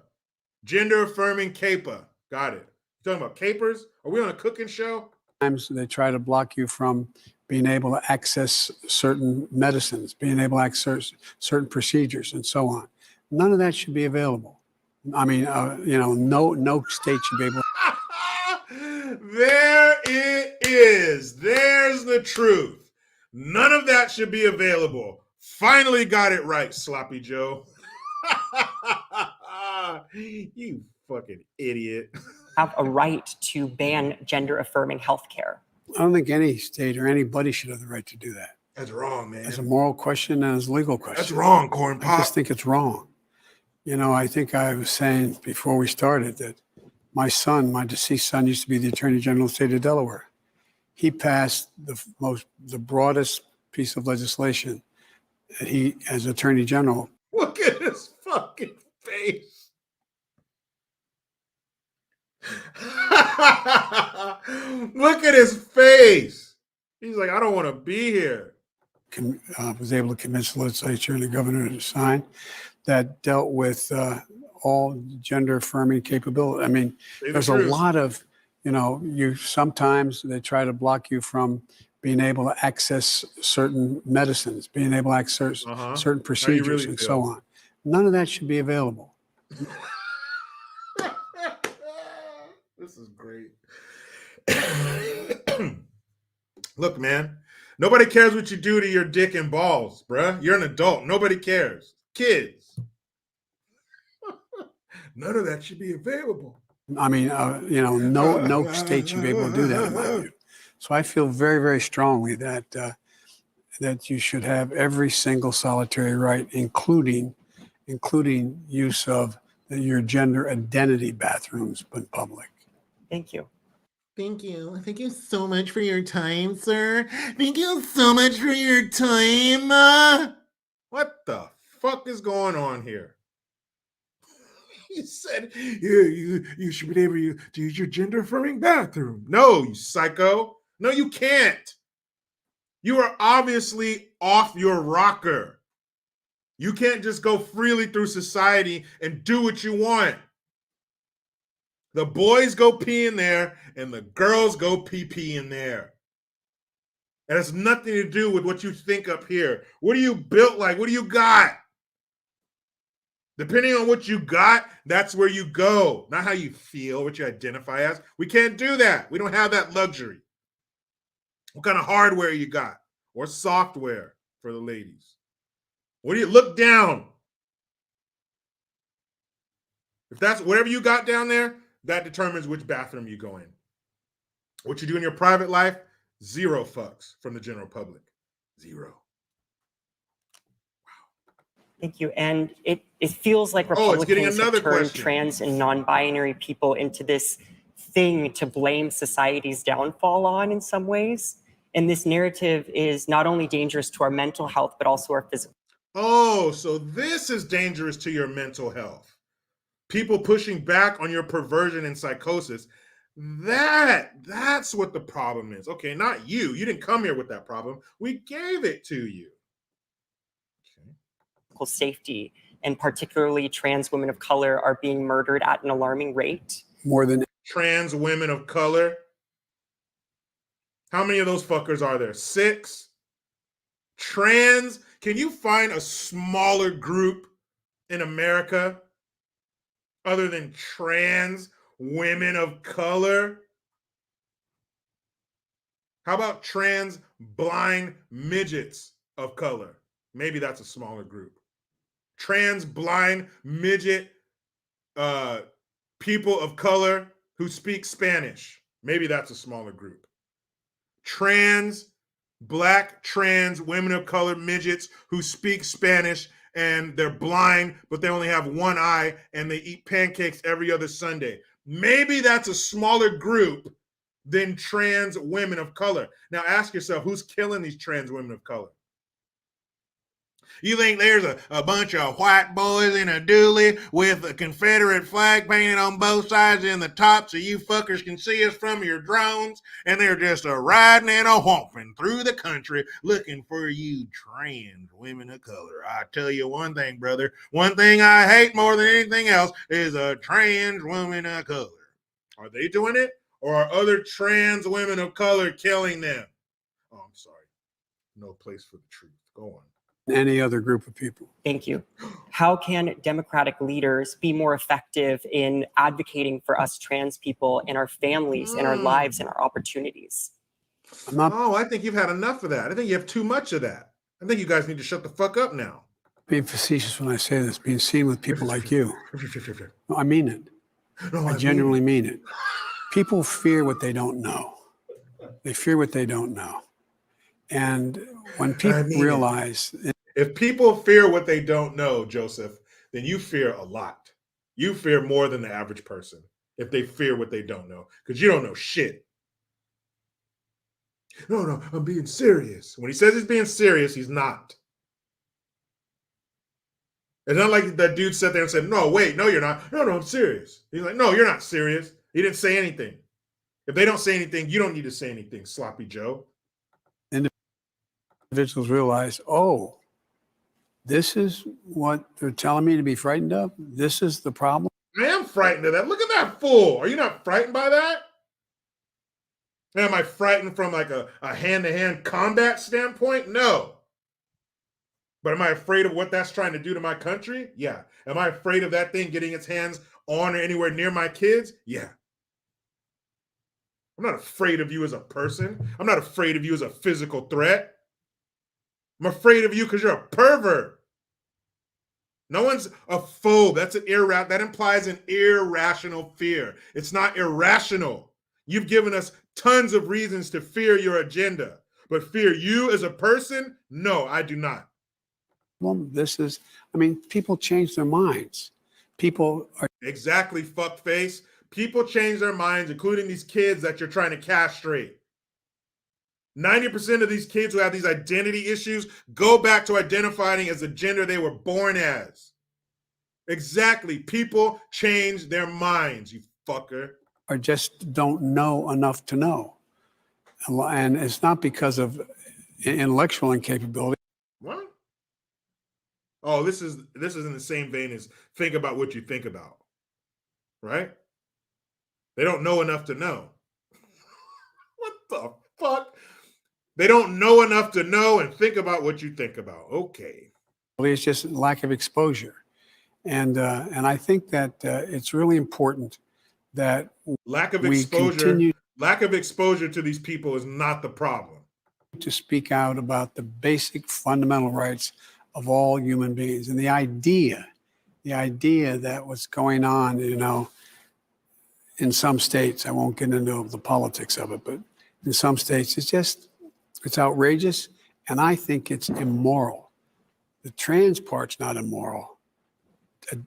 Gender affirming CAPA. Got it. You talking about capers? Are we on a cooking show? Sometimes they try to block you from being able to access certain medicines, being able to access certain procedures, and so on. None of that should be available. I mean, you know, no state should be able. There it is. There's the truth. None of that should be available. Finally got it right, Sloppy Joe. You fucking idiot. Have a right to ban gender affirming healthcare. I don't think any state or anybody should have the right to do that. That's wrong, man. As a moral question and as a legal question. That's wrong, Corn Pop. I just think it's wrong. You know, I think I was saying before we started that my son, my deceased son, used to be the Attorney General of the state of Delaware. He passed the broadest piece of legislation that he, as Attorney General. Look at his fucking face. Look at his face. He's like, I don't want to be here. Was able to convince the legislature and the governor to sign that dealt with all gender affirming capability. I mean, there's a lot of, you know, you sometimes they try to block you from being able to access certain medicines, being able to access certain procedures and so on. None of that should be available. This is great. Look, man, nobody cares what you do to your dick and balls, bruh. You're an adult. Nobody cares. Kids. None of that should be available. I mean, you know, no state should be able to do that, in my view. So I feel very, very strongly that that you should have every single solitary right, including use of your gender identity bathrooms in public. Thank you. Thank you. Thank you so much for your time, sir. Thank you so much for your time. What the fuck is going on here? He said, yeah, you should be able to use your gender affirming bathroom. No, you psycho. No, you can't. You are obviously off your rocker. You can't just go freely through society and do what you want. The boys go pee in there and the girls go pee in there. It has nothing to do with what you think up here. What are you built like? What do you got? Depending on what you got, that's where you go. Not how you feel, what you identify as. We can't do that. We don't have that luxury. What kind of hardware you got? Or software for the ladies? What do you look down? If that's whatever you got down there, that determines which bathroom you go in. What you do in your private life, 0 fucks from the general public. 0. Thank you. And it feels like Oh, it's getting Republicans have another turned question. trans and non-binary people into this thing to blame society's downfall on in some ways. And this narrative is not only dangerous to our mental health, but also our physical. Oh, so this is dangerous to your mental health. People pushing back on your perversion and psychosis. That's what the problem is. Okay, not you. You didn't come here with that problem. We gave it to you. Safety, and particularly trans women of color are being murdered at an alarming rate. More than trans women of color. How many of those fuckers are there? 6? Trans, can you find a smaller group in America other than trans women of color? How about trans blind midgets of color? Maybe that's a smaller group. Trans blind midget people of color who speak Spanish. Maybe that's a smaller group. Black trans women of color midgets who speak Spanish and they're blind, but they only have one eye and they eat pancakes every other Sunday. Maybe that's a smaller group than trans women of color. Now ask yourself, who's killing these trans women of color? You think there's a bunch of white boys in a dually with a Confederate flag painted on both sides in the top so you fuckers can see us from your drones, and they're just riding and whomping through the country looking for you trans women of color. I tell you one thing, brother. One thing I hate more than anything else is a trans woman of color. Are they doing it? Or are other trans women of color killing them? Oh, I'm sorry. No place for the truth. Go on. any other group of people. Thank you. How can Democratic leaders be more effective in advocating for us trans people and our families and our lives and our opportunities? I think you've had enough of that. I think you have too much of that. I think you guys need to shut the fuck up now. Being facetious when I say this, being seen with people like you. No, I mean it. No, I genuinely mean it. People fear what they don't know. They fear what they don't know. And when people realize... If people fear what they don't know, Joseph, then you fear a lot. You fear more than the average person if they fear what they don't know, because you don't know shit. No, I'm being serious. When he says he's being serious, he's not. It's not like that dude sat there and said, no, wait, no, you're not. No, I'm serious. He's like, no, you're not serious. He didn't say anything. If they don't say anything, you don't need to say anything, Sloppy Joe. Individuals realize, oh, this is what they're telling me to be frightened of? This is the problem? I am frightened of that. Look at that fool. Are you not frightened by that? Am I frightened from like a hand-to-hand combat standpoint? No. But am I afraid of what that's trying to do to my country? Yeah. Am I afraid of that thing getting its hands on or anywhere near my kids? Yeah. I'm not afraid of you as a person. I'm not afraid of you as a physical threat. I'm afraid of you because you're a pervert. No one's a phobe. That implies an irrational fear. It's not irrational. You've given us tons of reasons to fear your agenda, but fear you as a person? No, I do not. Well, people change their minds. People are... Exactly, fuckface. People change their minds, including these kids that you're trying to castrate. 90% of these kids who have these identity issues go back to identifying as the gender they were born as. Exactly. People change their minds, you fucker. Or just don't know enough to know. And it's not because of intellectual incapability. What? Oh, this is in the same vein as think about what you think about. Right? They don't know enough to know. What the fuck? They don't know enough to know and think about what you think about. Okay. It's just lack of exposure. And I think that it's really important that lack of exposure to these people is not the problem. To speak out about the basic fundamental rights of all human beings. And the idea the idea that what's going on, in some states, I won't get into the politics of it, but in some states, it's outrageous. And I think it's immoral. The trans part's not immoral.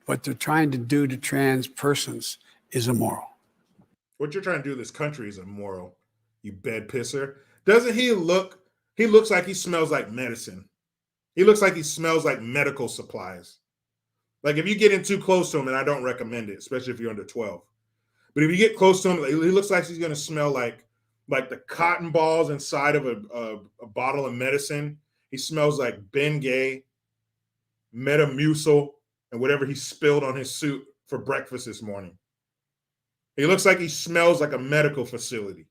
What they're trying to do to trans persons is immoral. What you're trying to do to this country is immoral, you bed pisser. Doesn't he looks like he smells like medicine. He looks like he smells like medical supplies. Like if you get in too close to him, and I don't recommend it, especially if you're under 12. But if you get close to him, he looks like he's going to smell like the cotton balls inside of a bottle of medicine. He smells like Bengay, Metamucil, and whatever he spilled on his suit for breakfast this morning. He looks like he smells like a medical facility.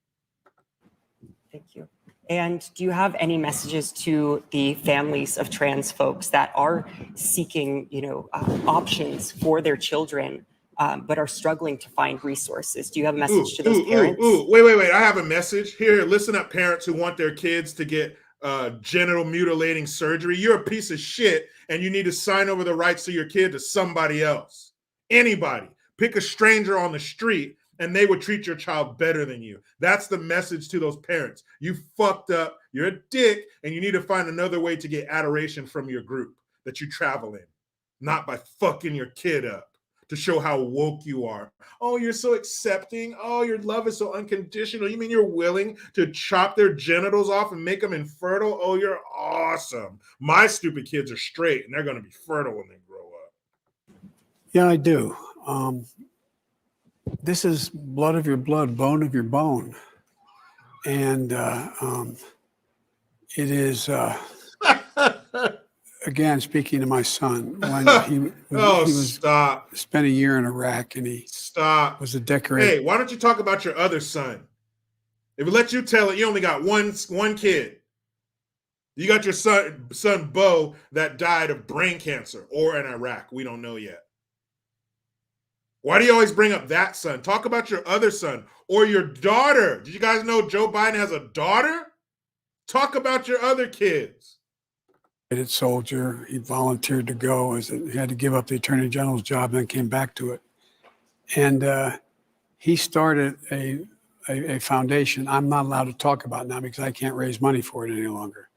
Thank you. And do you have any messages to the families of trans folks that are seeking, options for their children, but are struggling to find resources? Do you have a message to those parents? Wait. I have a message. Here, listen up, parents who want their kids to get genital mutilating surgery. You're a piece of shit, and you need to sign over the rights to your kid to somebody else. Anybody. Pick a stranger on the street, and they would treat your child better than you. That's the message to those parents. You fucked up, you're a dick, and you need to find another way to get adoration from your group that you travel in, not by fucking your kid up to show how woke you are. Oh, you're so accepting. Oh, your love is so unconditional. You mean you're willing to chop their genitals off and make them infertile? Oh, you're awesome. My stupid kids are straight, and they're going to be fertile when they grow up. Yeah, I do. This is blood of your blood, bone of your bone. And it is, again, speaking to my son, when he spent a year in Iraq and he was a decorator. Hey, why don't you talk about your other son? If we let you tell it, you only got one kid. You got your son Bo that died of brain cancer or in Iraq. We don't know yet. Why do you always bring up that son? Talk about your other son or your daughter. Did you guys know Joe Biden has a daughter? Talk about your other kids. Soldier, he volunteered to go. He had to give up the attorney general's job and then came back to it. And he started a foundation I'm not allowed to talk about now because I can't raise money for it any longer.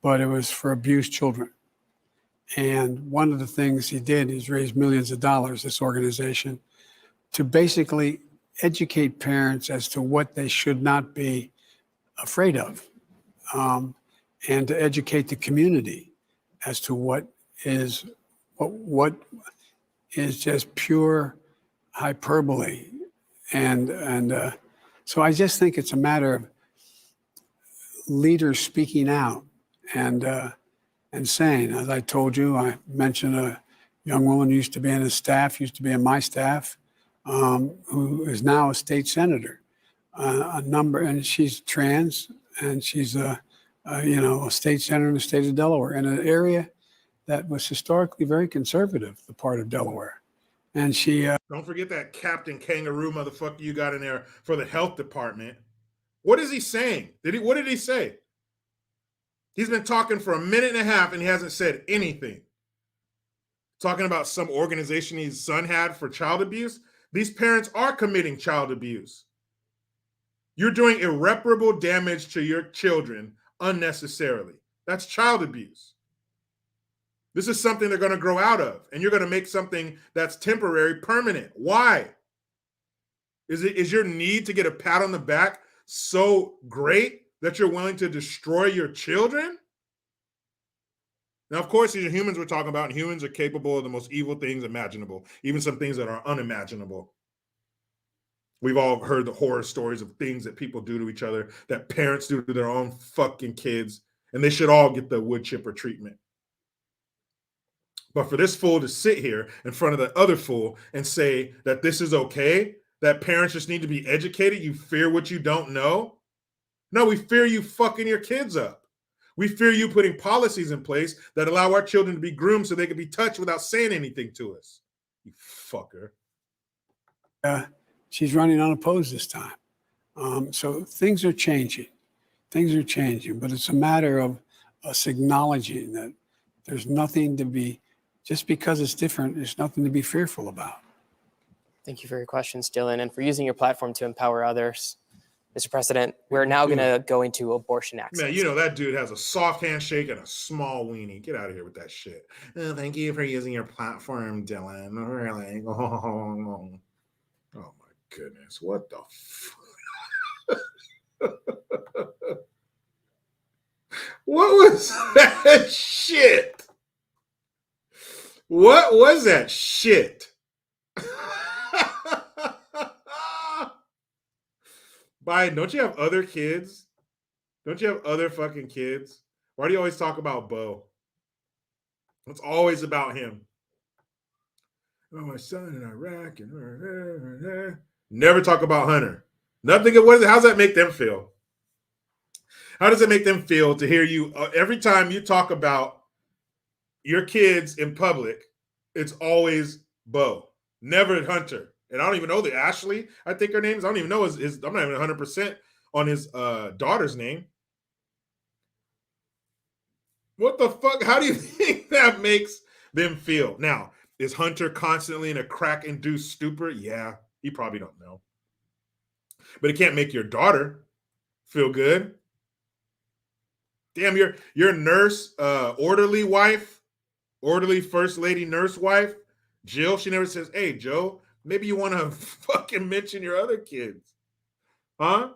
But it was for abused children. And one of the things he did is raise millions of dollars, this organization, to basically educate parents as to what they should not be afraid of, and to educate the community as to what is just pure hyperbole. And so I just think it's a matter of leaders speaking out and saying, as I told you, I mentioned a young woman who used to be in my staff, who is now a state senator, and she's trans, and she's a state senator in the state of Delaware, in an area that was historically very conservative, the part of Delaware. And she don't forget that Captain Kangaroo motherfucker you got in there for the health department. What is he saying? What did he say? He's been talking for a minute and a half and he hasn't said anything. Talking about some organization his son had for child abuse. These parents are committing child abuse. You're doing irreparable damage to your children unnecessarily. That's child abuse. This is something they're going to grow out of, and you're going to make something that's temporary permanent. Why? Is your need to get a pat on the back so great that you're willing to destroy your children? Now, of course, these are humans we're talking about, and humans are capable of the most evil things imaginable, even some things that are unimaginable. We've all heard the horror stories of things that people do to each other, that parents do to their own fucking kids, and they should all get the wood chipper treatment. But for this fool to sit here in front of the other fool and say that this is okay, that parents just need to be educated, you fear what you don't know? No, we fear you fucking your kids up. We fear you putting policies in place that allow our children to be groomed so they can be touched without saying anything to us. You fucker. She's running unopposed this time. So things are changing. Things are changing, but it's a matter of us acknowledging that there's nothing to be Just because it's different, there's nothing to be fearful about. Thank you for your questions, Dylan, and for using your platform to empower others. Mr. President, we're now going to go into abortion access. Man, you know that dude has a soft handshake and a small weenie. Get out of here with that shit. Oh, thank you for using your platform, Dylan. Really? Oh my goodness. What the What was that shit? What was that shit? Biden, don't you have other kids? Don't you have other fucking kids? Why do you always talk about Bo? It's always about him. Oh, my son in Iraq and never talk about Hunter. Nothing. How's that make them feel? How does it make them feel to hear you every time you talk about your kids in public? It's always Bo, never Hunter. And I don't even know the Ashley, I think her name is. I don't even know his I'm not even 100% on his daughter's name. What the fuck? How do you think that makes them feel? Now, is Hunter constantly in a crack-induced stupor? Yeah, he probably don't know. But it can't make your daughter feel good. Damn, your nurse, orderly wife, orderly first lady nurse wife, Jill, she never says, hey, Joe, maybe you want to fucking mention your other kids. Huh?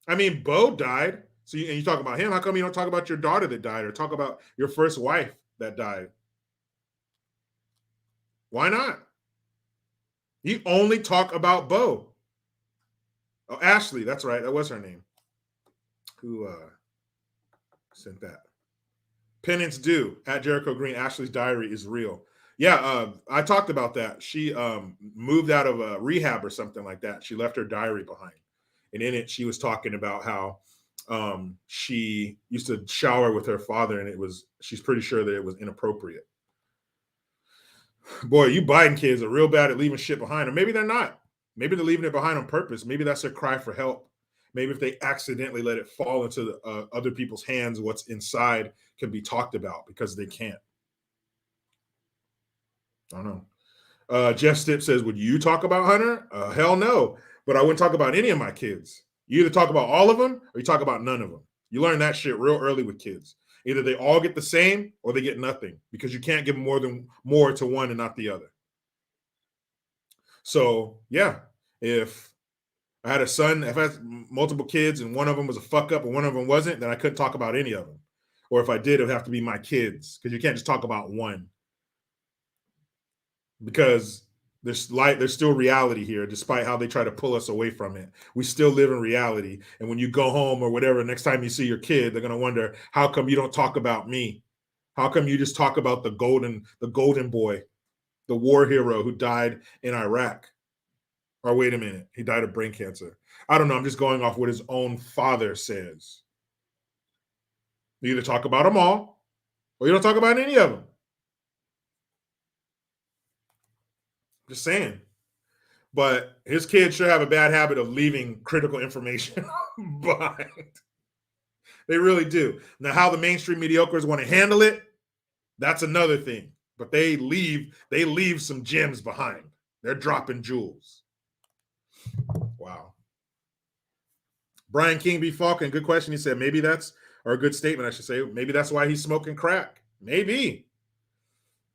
I mean, Bo died. So you talk about him. How come you don't talk about your daughter that died or talk about your first wife that died? Why not? You only talk about Bo. Oh, Ashley. That's right. That was her name. Who sent that? Penance due at Jericho Green. Ashley's diary is real. Yeah, I talked about that. She moved out of a rehab or something like that. She left her diary behind. And in it, she was talking about how she used to shower with her father, and she's pretty sure that it was inappropriate. Boy, you Biden kids are real bad at leaving shit behind. Or maybe they're not. Maybe they're leaving it behind on purpose. Maybe that's their cry for help. Maybe if they accidentally let it fall into other people's hands, what's inside can be talked about because they can't. I don't know. Jeff Stipp says, would you talk about Hunter? Hell no. But I wouldn't talk about any of my kids. You either talk about all of them or you talk about none of them. You learn that shit real early with kids. Either they all get the same or they get nothing because you can't give more to one and not the other. So, yeah, if I had a son, if I had multiple kids and one of them was a fuck up and one of them wasn't, then I couldn't talk about any of them. Or if I did, it would have to be my kids because you can't just talk about one. Because there's still reality here, despite how they try to pull us away from it. We still live in reality. And when you go home or whatever, next time you see your kid, they're going to wonder, how come you don't talk about me? How come you just talk about the golden boy, the war hero who died in Iraq? Or wait a minute, he died of brain cancer. I don't know. I'm just going off what his own father says. You either talk about them all or you don't talk about any of them. Just saying. But his kids sure have a bad habit of leaving critical information behind. They really do. Now, how the mainstream mediocres want to handle it, that's another thing. But they leave some gems behind. They're dropping jewels. Wow. Brian King B. Falcon, good question. He said, maybe that's, or a good statement, I should say, maybe that's why he's smoking crack. Maybe.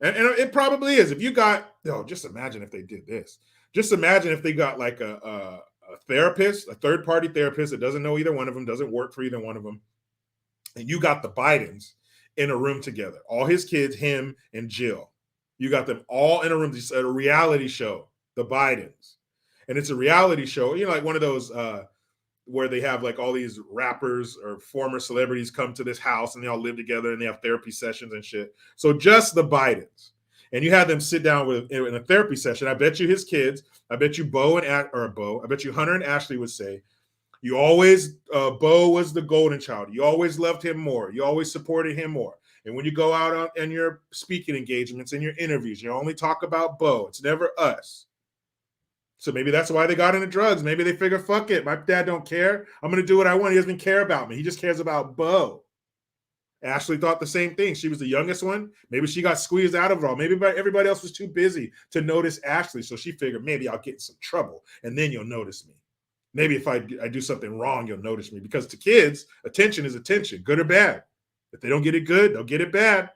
And it probably is. If you got, just imagine if they did this. Just imagine if they got like a therapist, a third-party therapist that doesn't know either one of them, doesn't work for either one of them, and you got the Bidens in a room together. All his kids, him and Jill. You got them all in a room. It's a reality show, the Bidens. And it's a reality show, like one of those where they have like all these rappers or former celebrities come to this house and they all live together and they have therapy sessions and shit. So just the Bidens. And you have them sit down in a therapy session. I bet you his kids, I bet you I bet you Hunter and Ashley would say, you always, Bo was the golden child. You always loved him more. You always supported him more. And when you go out on your speaking engagements and your interviews, you only talk about Bo. It's never us. So maybe that's why they got into drugs. Maybe they figure, fuck it. My dad don't care. I'm going to do what I want. He doesn't care about me. He just cares about Bo. Ashley thought the same thing. She was the youngest one. Maybe she got squeezed out of it all. Maybe everybody else was too busy to notice Ashley. So she figured maybe I'll get in some trouble and then you'll notice me. Maybe if I do something wrong, you'll notice me. Because to kids, attention is attention, good or bad. If they don't get it good, they'll get it bad.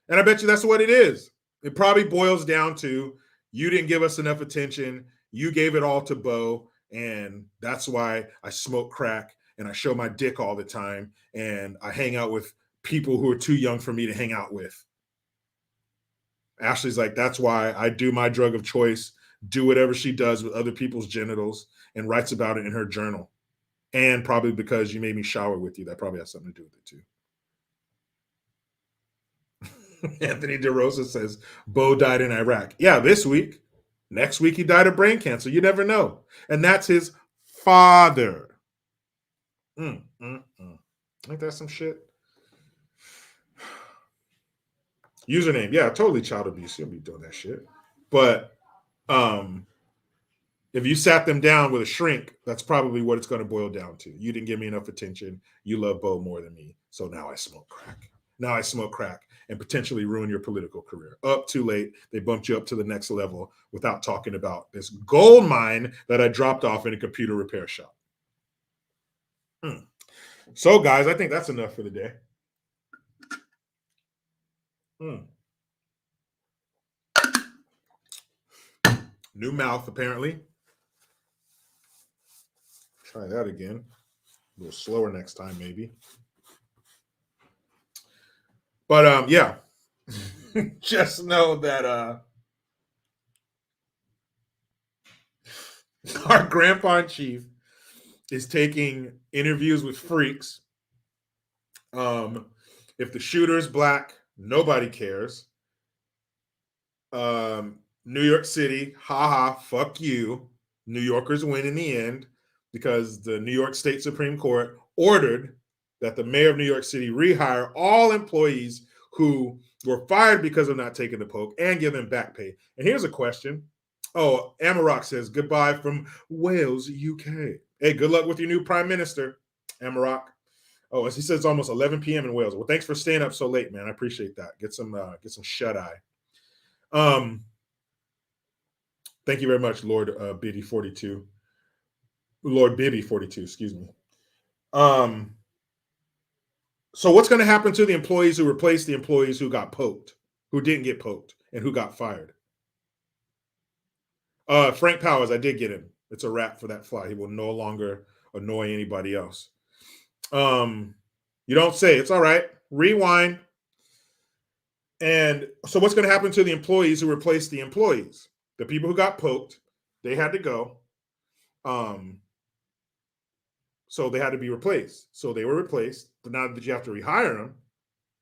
And I bet you that's what it is. It probably boils down to you didn't give us enough attention. You gave it all to Bo. And that's why I smoke crack and I show my dick all the time. And I hang out with people who are too young for me to hang out with. Ashley's like, that's why I do my drug of choice, do whatever she does with other people's genitals, and writes about it in her journal. And probably because you made me shower with you. That probably has something to do with it too. Anthony DeRosa says, Bo died in Iraq. Yeah, this week. Next week, he died of brain cancer. You never know. And that's his father. Ain't that some shit? Username. Yeah, totally child abuse. You'll be doing that shit. But if you sat them down with a shrink, that's probably what it's going to boil down to. You didn't give me enough attention. You love Bo more than me. So now I smoke crack. Now I smoke crack and potentially ruin your political career. Up too late. They bumped you up to the next level without talking about this gold mine that I dropped off in a computer repair shop. So, guys, I think that's enough for the day. New mouth, apparently. Try that again. A little slower next time, maybe. But yeah, just know that our grandpa in chief is taking interviews with freaks. If the shooter is black, nobody cares. New York City, haha, fuck you. New Yorkers win in the end because the New York State Supreme Court ordered that the mayor of New York City rehire all employees who were fired because of not taking the poke and give them back pay. And here's a question. Oh, Amarok says, goodbye from Wales, UK. Hey, good luck with your new prime minister, Amarok. Oh, as he says, it's almost 11 p.m. in Wales. Well, thanks for staying up so late, man. I appreciate that. Get some shut-eye. Thank you very much, Lord Bibby 42. Lord Bibby 42, excuse me. So what's going to happen to the employees who replaced the employees who got poked, who didn't get poked, and who got fired? Frank Powers, I did get him. It's a wrap for that fly. He will no longer annoy anybody else. You don't say. It's all right. Rewind. And so what's going to happen to the employees who replaced the employees? The people who got poked, they had to go. So they had to be replaced. So they were replaced. But now that you have to rehire them,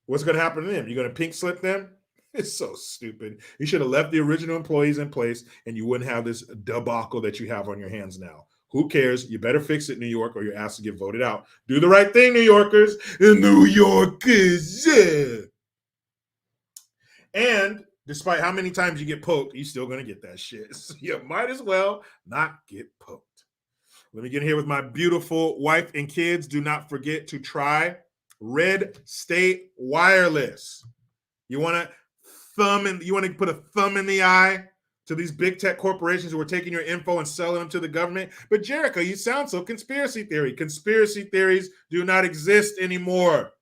what's going to happen to them? You're going to pink slip them? It's so stupid. You should have left the original employees in place and you wouldn't have this debacle that you have on your hands now. Who cares? You better fix it, New York, or your ass will get voted out. Do the right thing, New Yorkers. New Yorkers, yeah. And despite how many times you get poked, you're still going to get that shit. So you might as well not get poked. Let me get here with my beautiful wife and kids. Do not forget to try Red State Wireless. You want to put a thumb in the eye to these big tech corporations who are taking your info and selling them to the government. But Jericho, you sound so conspiracy theory. Conspiracy theories do not exist anymore.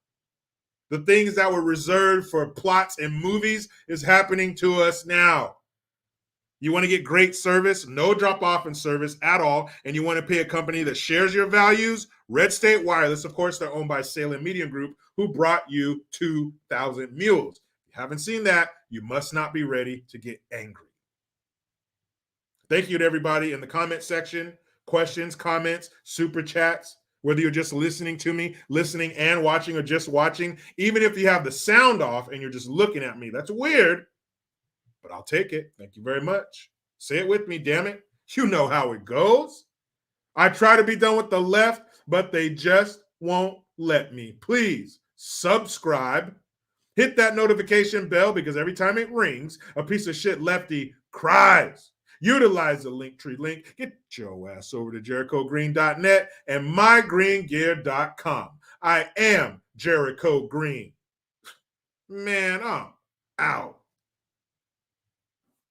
The things that were reserved for plots and movies is happening to us now. You want to get great service, no drop off in service at all, and you want to pay a company that shares your values? Red State Wireless, of course, they're owned by Salem Media Group, who brought you 2,000 Mules. If you haven't seen that, you must not be ready to get angry. Thank you to everybody in the comment section. Questions, comments, super chats. Whether you're just listening to me, listening and watching, or just watching, even if you have the sound off and you're just looking at me, that's weird, but I'll take it. Thank you very much. Say it with me, damn it. You know how it goes. I try to be done with the left, but they just won't let me. Please subscribe. Hit that notification bell because every time it rings, a piece of shit lefty cries. Utilize the Linktree link. Get your ass over to JerichoGreen.net and mygreengear.com. I am Jericho Green. Man, I'm out.